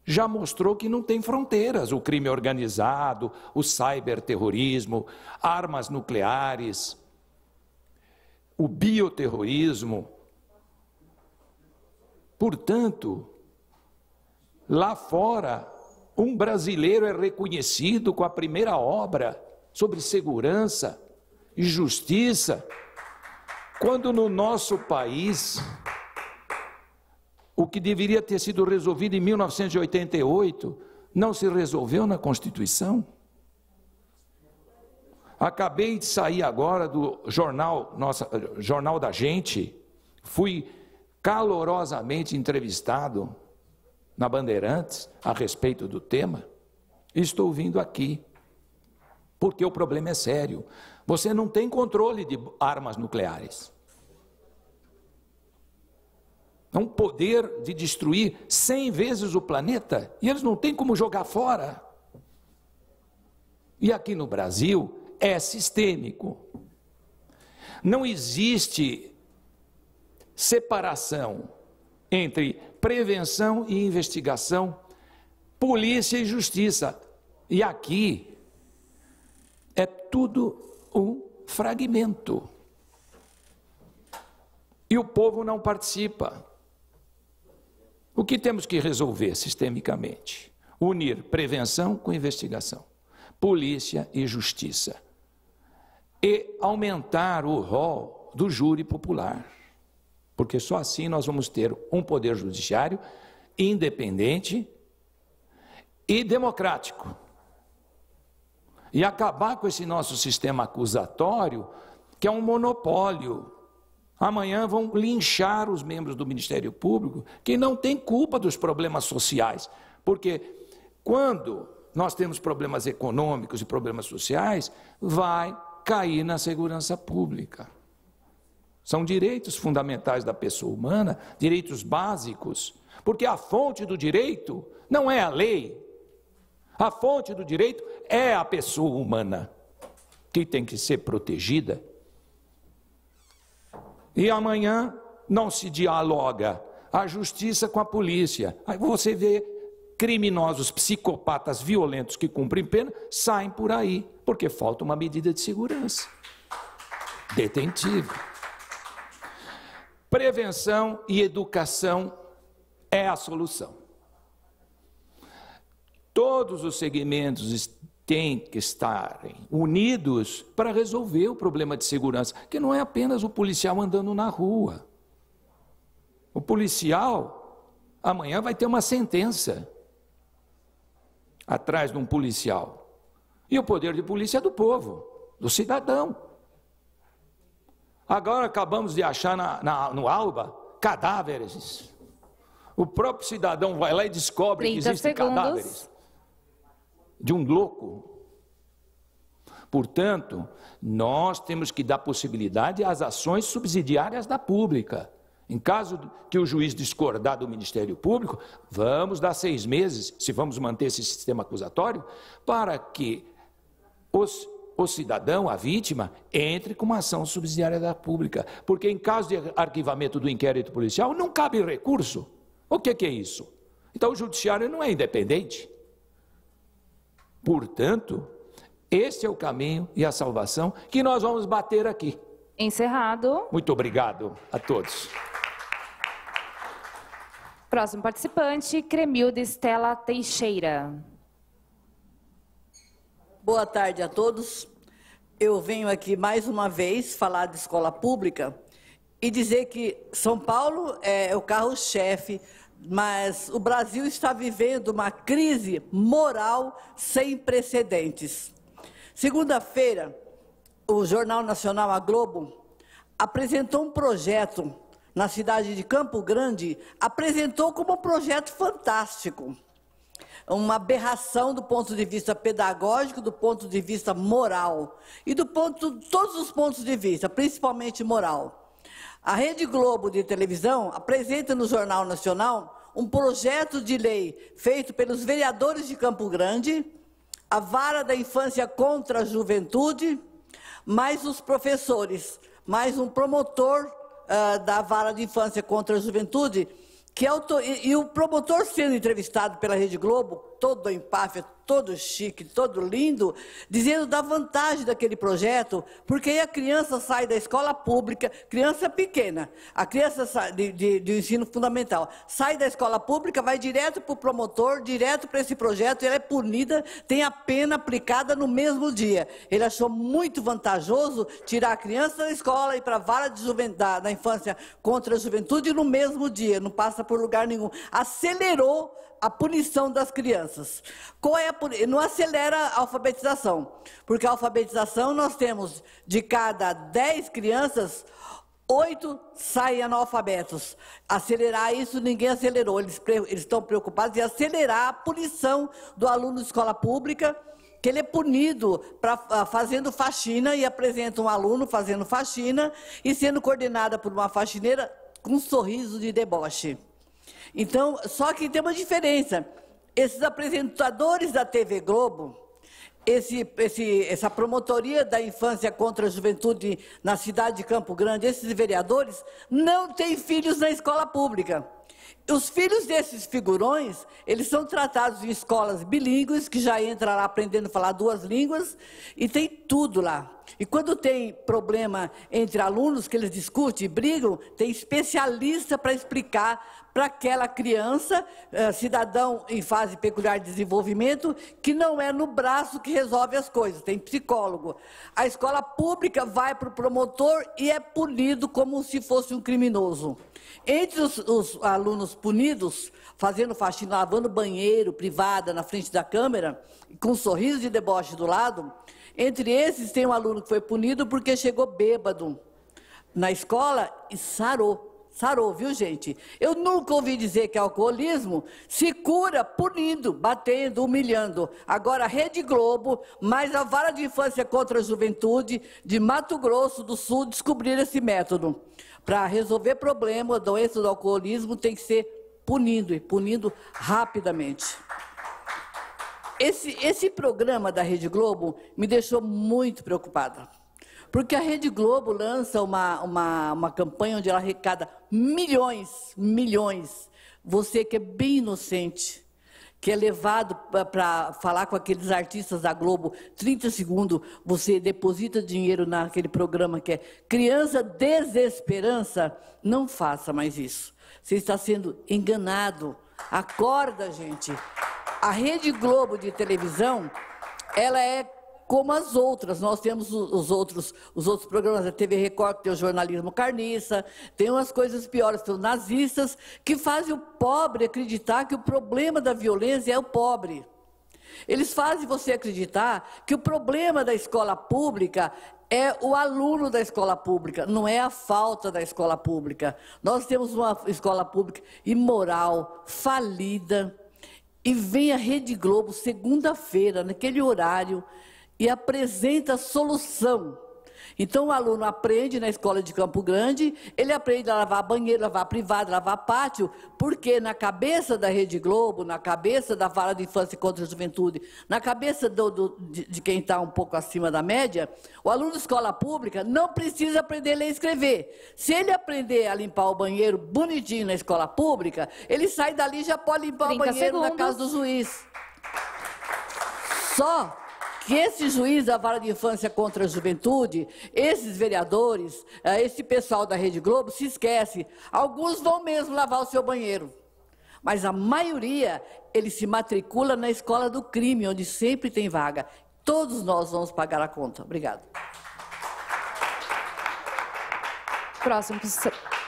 já mostrou que não tem fronteiras. O crime organizado, o cyberterrorismo, armas nucleares, o bioterrorismo. Portanto, lá fora, um brasileiro é reconhecido com a primeira obra sobre segurança e justiça, quando no nosso país, o que deveria ter sido resolvido em 1988, não se resolveu na Constituição. Acabei de sair agora do Jornal da Gente, fui calorosamente entrevistado na Bandeirantes, a respeito do tema, estou vindo aqui, porque o problema é sério. Você não tem controle de armas nucleares. É um poder de destruir 100 vezes o planeta, e eles não têm como jogar fora. E aqui no Brasil, é sistêmico. Não existe separação entre prevenção e investigação, polícia e justiça. E aqui é tudo um fragmento. E o povo não participa. O que temos que resolver sistemicamente? Unir prevenção com investigação, polícia e justiça. E aumentar o rol do júri popular. Porque só assim nós vamos ter um poder judiciário independente e democrático. E acabar com esse nosso sistema acusatório, que é um monopólio. Amanhã vão linchar os membros do Ministério Público, que não têm culpa dos problemas sociais. Porque quando nós temos problemas econômicos e problemas sociais, vai cair na segurança pública. São direitos fundamentais da pessoa humana, direitos básicos, porque a fonte do direito não é a lei. A fonte do direito é a pessoa humana, que tem que ser protegida. E amanhã não se dialoga a justiça com a polícia. Aí você vê criminosos, psicopatas violentos que cumprem pena, saem por aí, porque falta uma medida de segurança detentiva. Prevenção e educação é a solução. Todos os segmentos têm que estarem unidos para resolver o problema de segurança, que não é apenas o policial andando na rua. O policial, amanhã vai ter uma sentença atrás de um policial. E o poder de polícia é do povo, do cidadão. Agora acabamos de achar no Alba cadáveres O próprio cidadão vai lá e descobre que 30 existem segundos. cadáveres de um louco. Portanto, nós temos que dar possibilidade às ações subsidiárias da pública. Em caso que o juiz discordar do Ministério Público, vamos dar 6 meses, se vamos manter esse sistema acusatório, para que o cidadão, a vítima, entre com uma ação subsidiária da pública. Porque em caso de arquivamento do inquérito policial, não cabe recurso. O que é isso? Então o judiciário não é independente. Portanto, esse é o caminho e a salvação que nós vamos bater aqui. Encerrado. Muito obrigado a todos. Próximo participante, Cremilda Estela Teixeira. Boa tarde a todos. Eu venho aqui mais uma vez falar de escola pública e dizer que São Paulo é o carro-chefe, mas o Brasil está vivendo uma crise moral sem precedentes. Segunda-feira, o Jornal Nacional, a Globo, apresentou um projeto na cidade de Campo Grande, apresentou como um projeto fantástico. Uma aberração do ponto de vista pedagógico, do ponto de vista moral e todos os pontos de vista, principalmente moral. A Rede Globo de televisão apresenta no Jornal Nacional um projeto de lei feito pelos vereadores de Campo Grande, a Vara da Infância contra a Juventude, mais os professores, mais um promotor da Vara de Infância contra a Juventude, e o promotor sendo entrevistado pela Rede Globo, todo empáfia, todo chique, todo lindo, dizendo da vantagem daquele projeto, porque aí a criança sai da escola pública, criança pequena, a criança de ensino fundamental, sai da escola pública, vai direto para o promotor, direto para esse projeto, e ela é punida, tem a pena aplicada no mesmo dia. Ele achou muito vantajoso tirar a criança da escola e ir para a vara da infância contra a juventude no mesmo dia, não passa por lugar nenhum. Acelerou a punição das crianças. Não acelera a alfabetização, porque a alfabetização nós temos, de cada 10 crianças, 8 saem analfabetos. Acelerar isso, ninguém acelerou. Eles estão preocupados em acelerar a punição do aluno de escola pública, que ele é punido fazendo faxina, e apresenta um aluno fazendo faxina e sendo coordenada por uma faxineira com um sorriso de deboche. Então, só que tem uma diferença. Esses apresentadores da TV Globo, essa promotoria da infância contra a juventude na cidade de Campo Grande, esses vereadores, não têm filhos na escola pública. Os filhos desses figurões, eles são tratados em escolas bilíngues, que já entra lá aprendendo a falar 2 línguas, e tem tudo lá. E quando tem problema entre alunos, que eles discutem e brigam, tem especialista para explicar para aquela criança, cidadão em fase peculiar de desenvolvimento, que não é no braço que resolve as coisas, tem psicólogo. A escola pública vai para o promotor e é punido como se fosse um criminoso. Entre os alunos punidos, fazendo faxina, lavando banheiro, privada, na frente da câmera, com um sorriso de deboche do lado, entre esses tem um aluno que foi punido porque chegou bêbado na escola e sarou. Sarou, viu, gente? Eu nunca ouvi dizer que alcoolismo se cura punindo, batendo, humilhando. Agora, a Rede Globo, mais a Vara de Infância contra a Juventude de Mato Grosso do Sul descobriram esse método. Para resolver problema, a doença do alcoolismo tem que ser punindo, e punindo rapidamente. Esse programa da Rede Globo me deixou muito preocupada. Porque a Rede Globo lança uma campanha onde ela arrecada milhões. Você que é bem inocente, que é levado para falar com aqueles artistas da Globo, 30 segundos, você deposita dinheiro naquele programa que é Criança Desesperança, não faça mais isso. Você está sendo enganado. Acorda, gente. A Rede Globo de televisão, ela é como as outras. Nós temos os outros programas da TV Record, que tem o jornalismo carniça, tem umas coisas piores, tem os nazistas, que fazem o pobre acreditar que o problema da violência é o pobre. Eles fazem você acreditar que o problema da escola pública é o aluno da escola pública, não é a falta da escola pública. Nós temos uma escola pública imoral, falida, e vem a Rede Globo, segunda-feira, naquele horário, e apresenta a solução. Então, o aluno aprende na escola de Campo Grande, ele aprende a lavar banheiro, lavar privado, lavar pátio, porque na cabeça da Rede Globo, na cabeça da Vara de Infância e contra a Juventude, na cabeça de quem está um pouco acima da média, o aluno de escola pública não precisa aprender a ler e escrever. Se ele aprender a limpar o banheiro bonitinho na escola pública, ele sai dali e já pode limpar o banheiro na casa do juiz. Só que esse juiz da Vara de Infância contra a Juventude, esses vereadores, esse pessoal da Rede Globo, se esquece. Alguns vão mesmo lavar o seu banheiro. Mas a maioria, ele se matricula na escola do crime, onde sempre tem vaga. Todos nós vamos pagar a conta. Obrigada.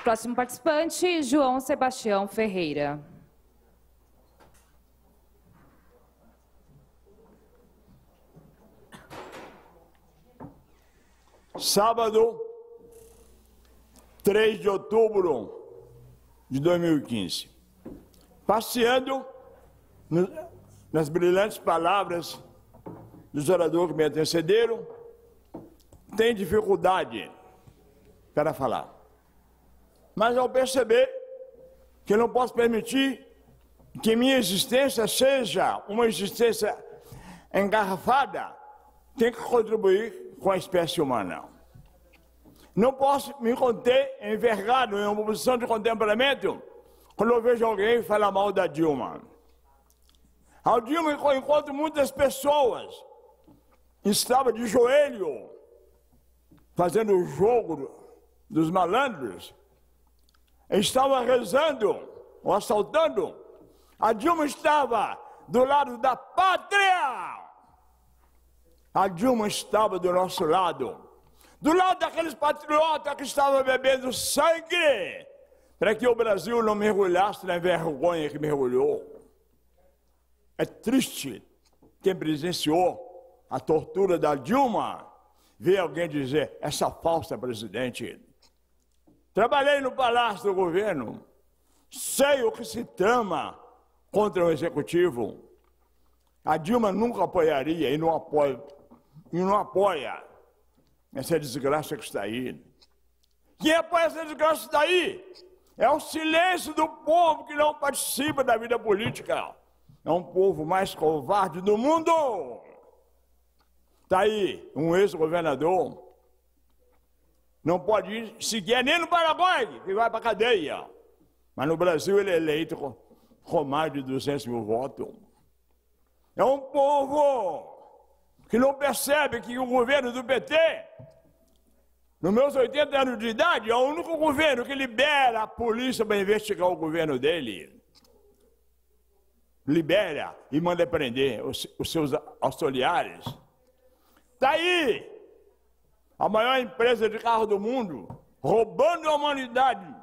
Próximo participante, João Sebastião Ferreira. Sábado, 3 de outubro de 2015. Passeando nas brilhantes palavras dos oradores que me antecederam, tem dificuldade para falar. Mas ao perceber que não posso permitir que minha existência seja uma existência engarrafada, tenho que contribuir com a espécie humana. Não posso me conter envergado em uma posição de contemplamento quando eu vejo alguém falar mal da Dilma. Ao Dilma eu encontro muitas pessoas, estava de joelho, fazendo o jogo dos malandros, estava rezando ou assaltando. A Dilma estava do lado da pátria. A Dilma estava do nosso lado daqueles patriotas que estavam bebendo sangue, para que o Brasil não mergulhasse na vergonha que mergulhou. É triste quem presenciou a tortura da Dilma ver alguém dizer, essa falsa presidente. Trabalhei no Palácio do Governo, sei o que se trama contra o Executivo. A Dilma nunca apoiaria e não apoia essa desgraça que está aí. Quem apoia essa desgraça que está aí é o silêncio do povo que não participa da vida política. É um povo mais covarde do mundo. Está aí um ex-governador, não pode ir sequer nem no Paraguai, que vai para a cadeia. Mas no Brasil ele é eleito com mais de 200 mil votos. É um povo que não percebe que o governo do PT, nos meus 80 anos de idade, é o único governo que libera a polícia para investigar o governo dele. Libera e manda prender os seus auxiliares. Está aí a maior empresa de carro do mundo, roubando a humanidade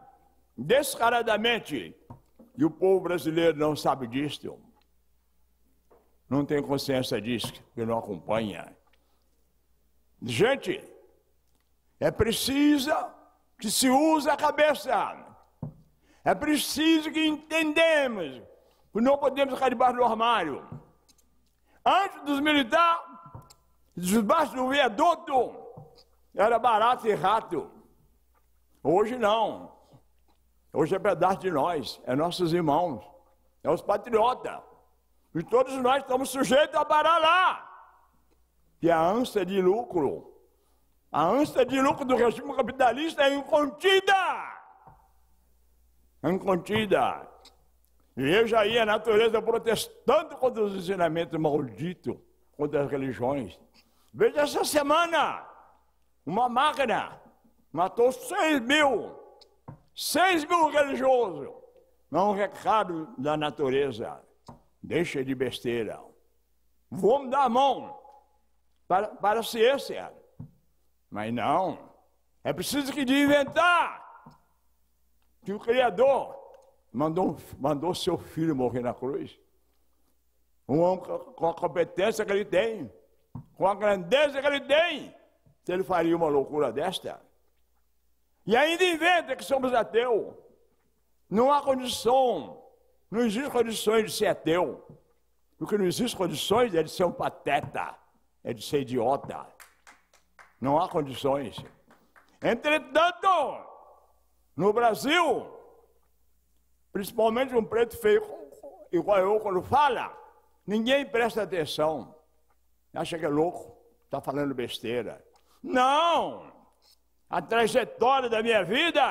descaradamente. E o povo brasileiro não sabe disso. Não tem consciência disso, que não acompanha. Gente, é preciso que se use a cabeça. É preciso que entendamos que não podemos ficar debaixo do armário. Antes dos militares, debaixo do viaduto, era barato e rato. Hoje não. Hoje é pedaço de nós, é nossos irmãos, é os patriotas. E todos nós estamos sujeitos a parar lá. E a ânsia de lucro do regime capitalista é incontida. É incontida. Veja aí a natureza protestando contra os ensinamentos malditos, contra as religiões. Veja essa semana, uma máquina matou 6 mil religiosos. É um recado da natureza. Deixa de besteira. Vamos dar a mão para a ciência. Mas não. É preciso que de inventar que o Criador mandou seu filho morrer na cruz. Um homem com a competência que ele tem, com a grandeza que ele tem, se ele faria uma loucura desta. E ainda inventa que somos ateus. Não há condição, não existe condições de ser ateu. O que não existe condições é de ser um pateta, é de ser idiota. Não há condições. Entretanto, no Brasil, principalmente um preto feio igual eu, quando fala, ninguém presta atenção. Acha que é louco, está falando besteira. Não! A trajetória da minha vida...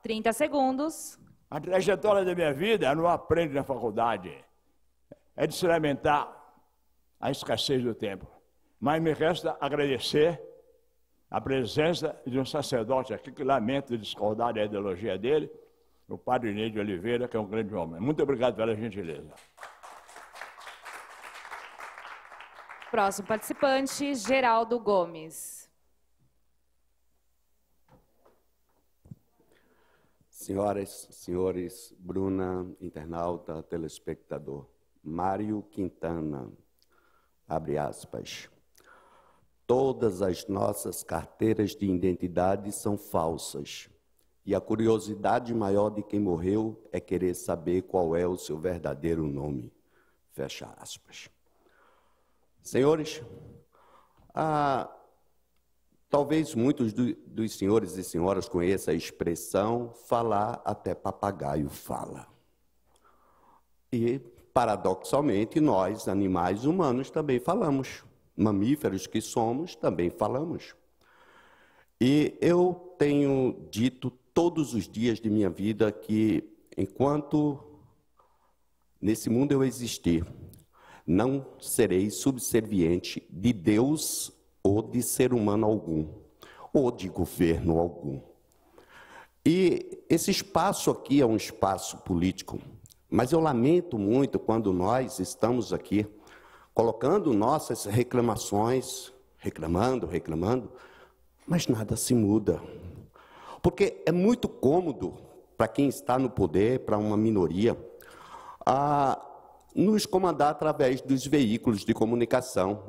30 segundos. A trajetória da minha vida não aprende na faculdade. É de se lamentar a escassez do tempo. Mas me resta agradecer a presença de um sacerdote aqui que lamenta discordar da ideologia dele, o padre Inês de Oliveira, que é um grande homem. Muito obrigado pela gentileza. Próximo participante, Geraldo Gomes. Senhoras, senhores, Bruna, internauta, telespectador, Mário Quintana, abre aspas. Todas as nossas carteiras de identidade são falsas. E a curiosidade maior de quem morreu é querer saber qual é o seu verdadeiro nome. Fecha aspas. Senhores, talvez muitos dos senhores e senhoras conheçam a expressão falar até papagaio fala. E, paradoxalmente, nós, animais humanos, também falamos. Mamíferos que somos, também falamos. E eu tenho dito todos os dias de minha vida que, enquanto nesse mundo eu existir, não serei subserviente de Deus ou de ser humano algum, ou de governo algum. E esse espaço aqui é um espaço político, mas eu lamento muito quando nós estamos aqui colocando nossas reclamações, reclamando, mas nada se muda. Porque é muito cômodo para quem está no poder, para uma minoria, nos comandar através dos veículos de comunicação.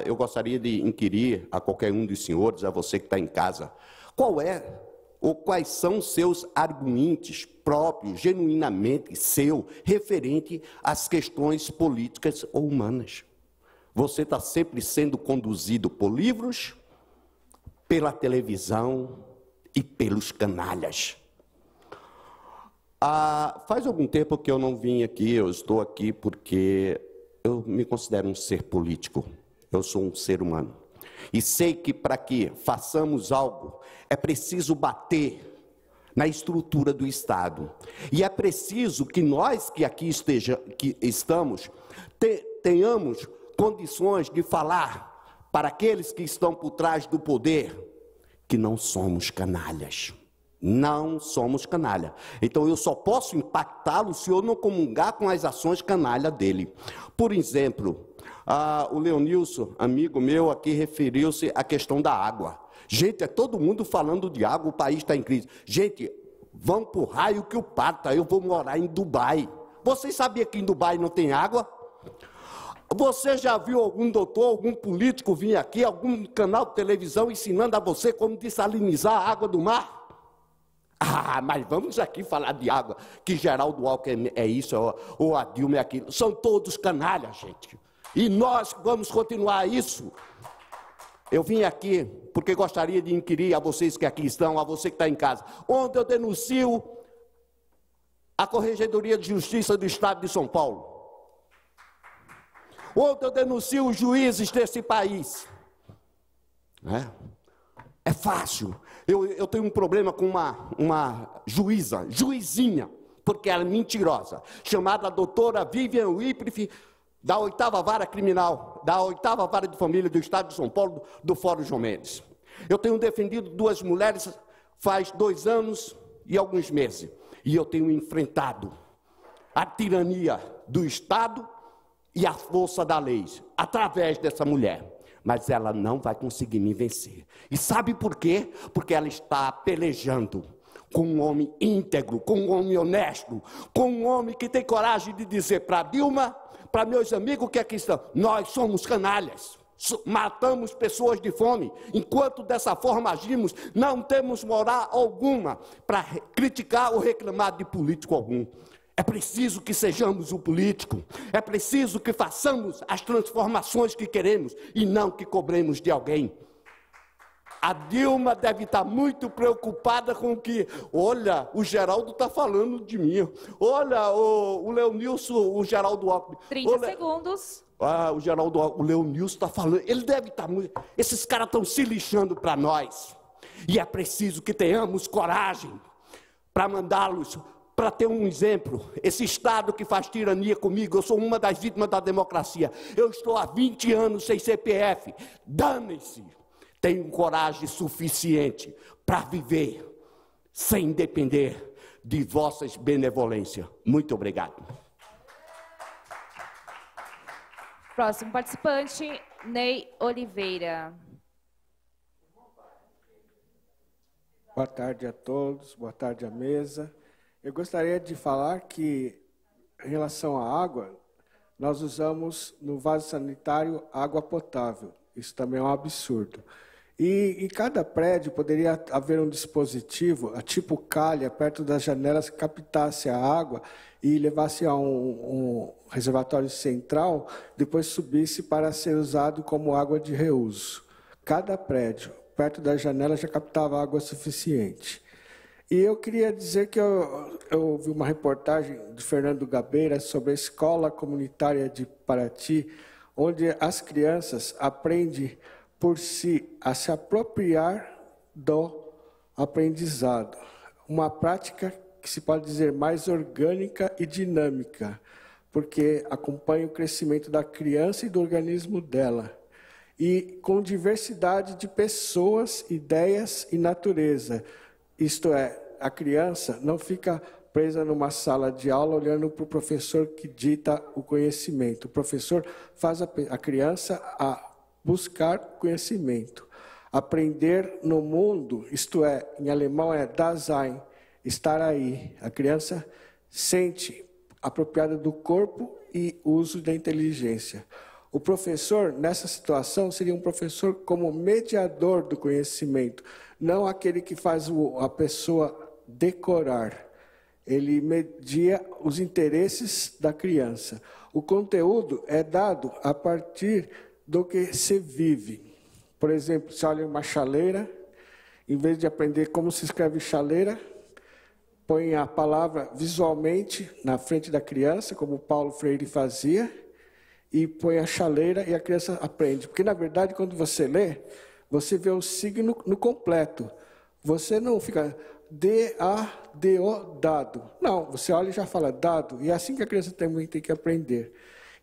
Eu gostaria de inquirir a qualquer um dos senhores, a você que está em casa, qual é ou quais são seus argumentos próprios, genuinamente seu, referente às questões políticas ou humanas. Você está sempre sendo conduzido por livros, pela televisão e pelos canalhas. Faz algum tempo que eu não vim aqui, eu estou aqui porque eu me considero um ser político. Eu sou um ser humano. E sei que para que façamos algo, é preciso bater na estrutura do Estado. E é preciso que nós que aqui estamos, tenhamos condições de falar para aqueles que estão por trás do poder que não somos canalhas. Não somos canalha. Então eu só posso impactá-lo se eu não comungar com as ações canalha dele. Por exemplo, o Leonilson, amigo meu, aqui referiu-se à questão da água. Gente, é todo mundo falando de água, o país está em crise. Gente, vamos pro raio que o parta, eu vou morar em Dubai. Vocês sabiam que em Dubai não tem água? Você já viu algum doutor, algum político vir aqui, algum canal de televisão ensinando a você como dessalinizar a água do mar? Mas vamos aqui falar de água, que Geraldo Alckmin é isso, ou a Dilma é aquilo. São todos canalhas, gente. E nós vamos continuar isso. Eu vim aqui porque gostaria de inquirir a vocês que aqui estão, a você que está em casa. Onde eu denuncio a Corregedoria de Justiça do Estado de São Paulo. Onde eu denuncio os juízes desse país. É fácil. Eu tenho um problema com uma juizinha, porque ela é mentirosa, chamada doutora Vivian Wipprich, da 8ª Vara Criminal, da 8ª Vara de Família do Estado de São Paulo, do Fórum João Mendes. Eu tenho defendido 2 mulheres faz 2 anos e alguns meses. E eu tenho enfrentado a tirania do Estado e a força da lei, através dessa mulher. Mas ela não vai conseguir me vencer. E sabe por quê? Porque ela está pelejando com um homem íntegro, com um homem honesto, com um homem que tem coragem de dizer para Dilma, para meus amigos que aqui estão, nós somos canalhas, matamos pessoas de fome, enquanto dessa forma agimos, não temos moral alguma para criticar ou reclamar de político algum. É preciso que sejamos o político, é preciso que façamos as transformações que queremos e não que cobremos de alguém. A Dilma deve estar muito preocupada com o que, olha, o Geraldo está falando de mim, olha, o Leonilson, o Geraldo Alckmin. 30 segundos. O Leonilson está falando, ele deve estar muito, esses caras estão se lixando para nós. E é preciso que tenhamos coragem para mandá-los, para ter um exemplo. Esse Estado que faz tirania comigo, eu sou uma das vítimas da democracia. Eu estou há 20 anos sem CPF. Dane-se. Tenho coragem suficiente para viver sem depender de vossas benevolências. Muito obrigado. Próximo participante, Ney Oliveira. Boa tarde a todos, boa tarde à mesa. Eu gostaria de falar que, em relação à água, nós usamos no vaso sanitário água potável. Isso também é um absurdo. E em cada prédio poderia haver um dispositivo, tipo calha, perto das janelas, que captasse a água e levasse a um reservatório central, depois subisse para ser usado como água de reuso. Cada prédio, perto das janelas, já captava água suficiente. E eu queria dizer que eu ouvi uma reportagem de Fernando Gabeira sobre a escola comunitária de Paraty, onde as crianças aprendem por si a se apropriar do aprendizado. Uma prática que se pode dizer mais orgânica e dinâmica, porque acompanha o crescimento da criança e do organismo dela. E com diversidade de pessoas, ideias e natureza. Isto é, a criança não fica presa numa sala de aula olhando para o professor que dita o conhecimento. O professor faz a criança a buscar conhecimento. Aprender no mundo, isto é, em alemão é Dasein, estar aí. A criança sente apropriada do corpo e uso da inteligência. O professor, nessa situação, seria um professor como mediador do conhecimento, não aquele que faz a pessoa decorar. Ele media os interesses da criança. O conteúdo é dado a partir do que se vive. Por exemplo, se olha uma chaleira, em vez de aprender como se escreve chaleira, põe a palavra visualmente na frente da criança, como Paulo Freire fazia, e põe a chaleira e a criança aprende. Porque, na verdade, quando você lê, você vê o signo no completo. Você não fica D-A-D-O, dado. Não, você olha e já fala dado. E é assim que a criança também tem que aprender.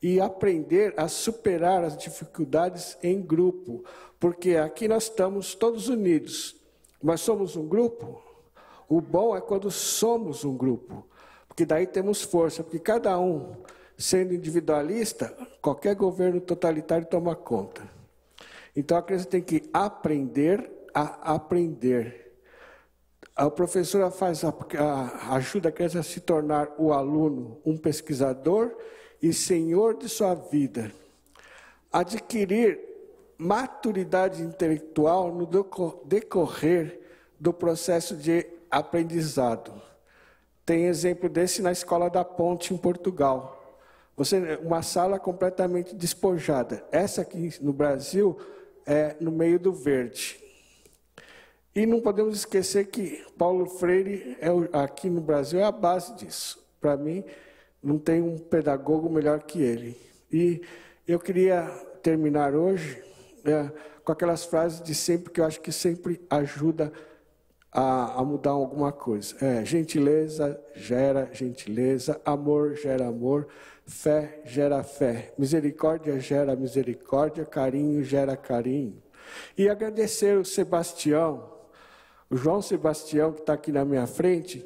E aprender a superar as dificuldades em grupo. Porque aqui nós estamos todos unidos. Mas somos um grupo? O bom é quando somos um grupo. Porque daí temos força. Porque cada um, sendo individualista, qualquer governo totalitário toma conta. Então a criança tem que aprender a aprender. A professora ajuda a criança a se tornar o aluno, um pesquisador e senhor de sua vida. Adquirir maturidade intelectual no decorrer do processo de aprendizado. Tem exemplo desse na Escola da Ponte, em Portugal. Uma sala completamente despojada. Essa aqui no Brasil é no meio do verde. E não podemos esquecer que Paulo Freire, aqui no Brasil, é a base disso. Para mim, não tem um pedagogo melhor que ele. E eu queria terminar hoje com aquelas frases de sempre, que eu acho que sempre ajuda a mudar alguma coisa. Gentileza gera gentileza, amor gera amor, fé gera fé, misericórdia gera misericórdia, carinho gera carinho. E agradecer o Sebastião, o João Sebastião, que está aqui na minha frente,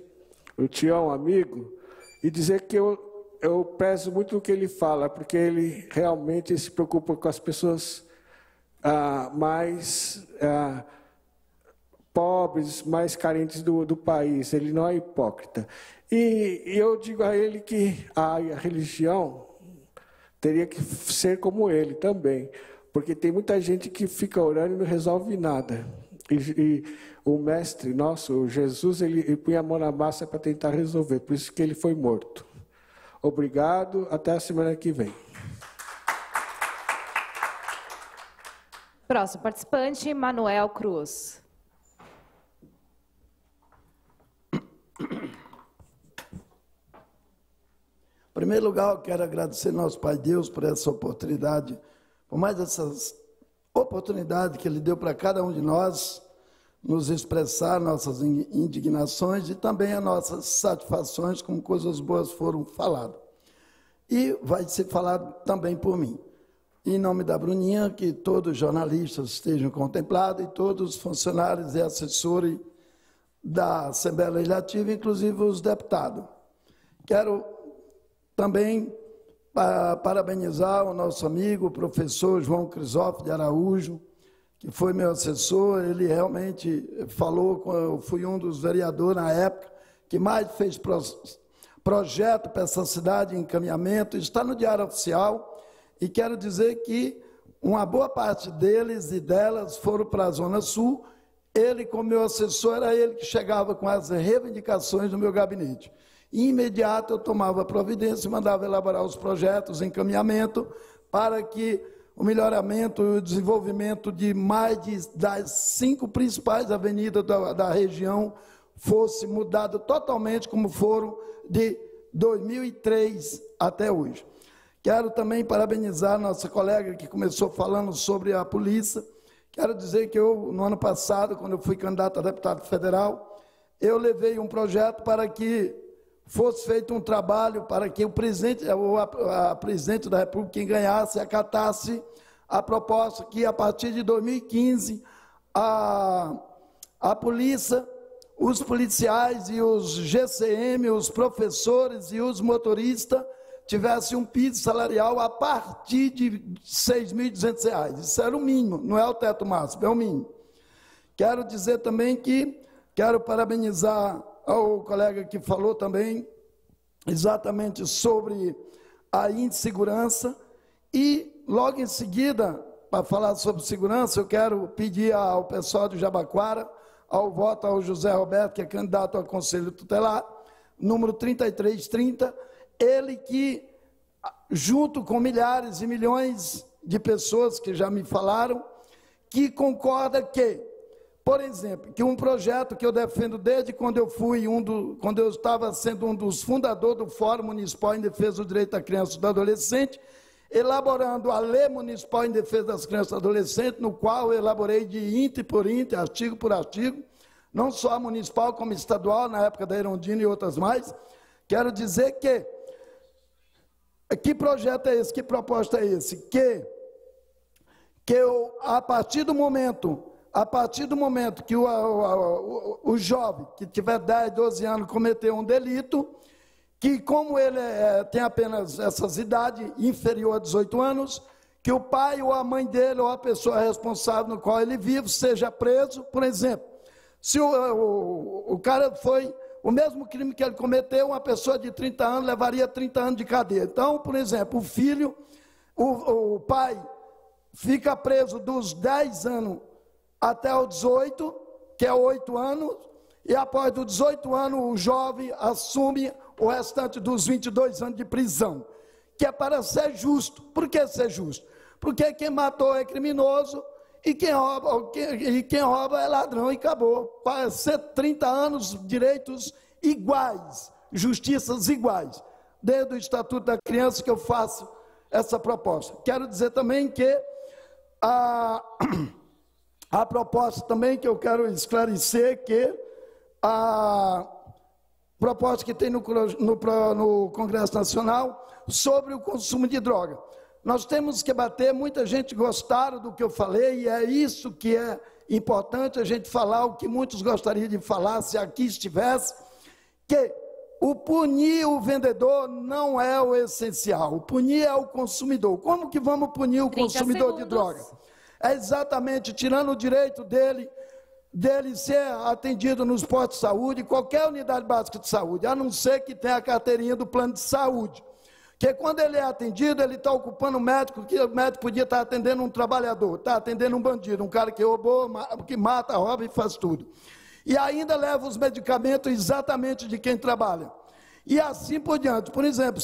o Tião, amigo, e dizer que eu prezo muito o que ele fala, porque ele realmente se preocupa com as pessoas mais pobres, mais carentes do país. Ele não é hipócrita. E eu digo a ele que a religião teria que ser como ele também, porque tem muita gente que fica orando e não resolve nada. E o mestre nosso, o Jesus, ele punha a mão na massa para tentar resolver, por isso que ele foi morto. Obrigado, até a semana que vem. Próximo participante, Manuel Cruz. Em primeiro lugar, eu quero agradecer ao nosso Pai Deus por essa oportunidade, por mais essas oportunidades que Ele deu para cada um de nós, nos expressar nossas indignações e também as nossas satisfações, como coisas boas foram faladas. E vai ser falado também por mim. Em nome da Bruninha, que todos os jornalistas estejam contemplados e todos os funcionários e assessores da Assembleia Legislativa, inclusive os deputados. Quero também parabenizar o nosso amigo, o professor João Crisófilo de Araújo, que foi meu assessor. Ele realmente falou, eu fui um dos vereadores na época, que mais fez projeto para essa cidade, encaminhamento, está no Diário Oficial, e quero dizer que uma boa parte deles e delas foram para a Zona Sul. Ele, como meu assessor, era ele que chegava com as reivindicações do meu gabinete. E, imediato, eu tomava providência e mandava elaborar os projetos, encaminhamento, para que o melhoramento e o desenvolvimento de mais das 5 principais avenidas da região fosse mudado totalmente, como foram de 2003 até hoje. Quero também parabenizar nossa colega que começou falando sobre a polícia. Quero dizer que eu, no ano passado, quando eu fui candidato a deputado federal, eu levei um projeto para que fosse feito um trabalho para que o presidente, a presidente da República, quem ganhasse, acatasse a proposta que, a partir de 2015, a polícia, os policiais e os GCM, os professores e os motoristas, tivesse um piso salarial a partir de R$ 6.200. Isso era o mínimo, não é o teto máximo, é o mínimo. Quero dizer também que quero parabenizar ao colega que falou também exatamente sobre a insegurança e, logo em seguida, para falar sobre segurança, eu quero pedir ao pessoal do Jabaquara, ao voto ao José Roberto, que é candidato ao Conselho Tutelar, número 3330, ele que, junto com milhares e milhões de pessoas que já me falaram, que concorda que, por exemplo, que um projeto que eu defendo desde quando eu fui quando eu estava sendo um dos fundadores do Fórum Municipal em Defesa do Direito da Criança e do Adolescente, elaborando a Lei Municipal em Defesa das Crianças e do Adolescentes, no qual eu elaborei de ínte por ínte, artigo por artigo, não só a municipal como estadual, na época da Erundina e outras mais. Quero dizer que projeto é esse, que proposta é esse? Que a partir do momento que o jovem que tiver 10, 12 anos cometer um delito, que como ele tem apenas essas idades inferior a 18 anos, que o pai ou a mãe dele ou a pessoa responsável no qual ele vive seja preso. Por exemplo, se o cara foi o mesmo crime que ele cometeu, uma pessoa de 30 anos levaria 30 anos de cadeia. Então, por exemplo, o filho, o pai fica preso dos 10 anos até os 18, que é 8 anos, e após os 18 anos o jovem assume o restante dos 22 anos de prisão, que é para ser justo. Por que ser justo? Porque quem matou é criminoso e quem rouba é ladrão e acabou. Para ser 30 anos, direitos iguais, justiças iguais. Desde o Estatuto da Criança que eu faço essa proposta. Quero dizer também que a proposta também que eu quero esclarecer que a proposta que tem no Congresso Nacional sobre o consumo de droga. Nós temos que bater, muita gente gostaram do que eu falei, e é isso que é importante a gente falar, o que muitos gostariam de falar, se aqui estivesse, que o punir o vendedor não é o essencial, o punir é o consumidor. Como que vamos punir o consumidor de droga? É exatamente tirando o direito dele dele ser atendido nos postos de saúde, qualquer unidade básica de saúde, a não ser que tenha a carteirinha do plano de saúde. Porque quando ele é atendido, ele está ocupando um médico, que o médico podia estar atendendo um trabalhador, está atendendo um bandido, um cara que roubou, que mata, rouba e faz tudo. E ainda leva os medicamentos exatamente de quem trabalha. E assim por diante. Por exemplo,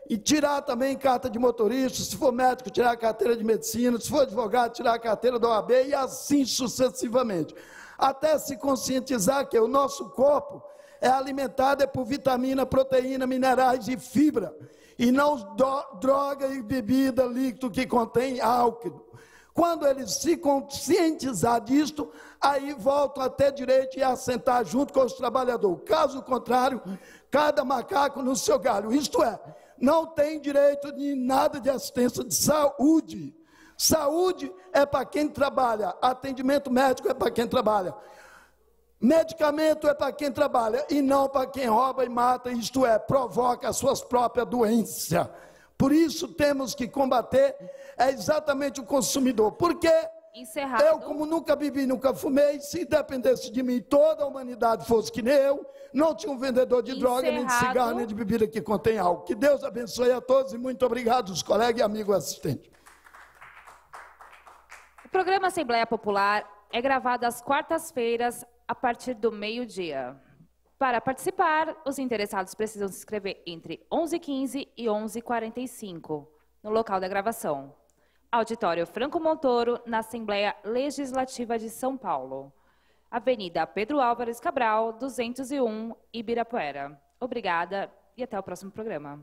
e tirar também carta de motorista, se for médico, tirar a carteira de medicina, se for advogado, tirar a carteira da OAB e assim sucessivamente. Até se conscientizar que o nosso corpo é alimentado por vitamina, proteína, minerais e fibra, e não droga e bebida líquido que contém álcool. Quando ele se conscientizar disto, aí voltam a ter direito e a sentar junto com os trabalhadores. Caso contrário, cada macaco no seu galho. Isto é, não tem direito de nada de assistência de saúde. Saúde é para quem trabalha, atendimento médico é para quem trabalha. Medicamento é para quem trabalha e não para quem rouba e mata, isto é, provoca as suas próprias doenças. Por isso temos que combater exatamente o consumidor. Porque eu, como nunca bebi, nunca fumei, se dependesse de mim, toda a humanidade fosse que nem eu, não tinha um vendedor de droga, nem de cigarro, nem de bebida que contém álcool. Que Deus abençoe a todos e muito obrigado, os colegas e amigos assistentes. O programa Assembleia Popular é gravado às quartas-feiras, a partir do meio-dia. Para participar, os interessados precisam se inscrever entre 11h15 e 11h45, no local da gravação. Auditório Franco Montoro, na Assembleia Legislativa de São Paulo. Avenida Pedro Álvares Cabral, 201, Ibirapuera. Obrigada e até o próximo programa.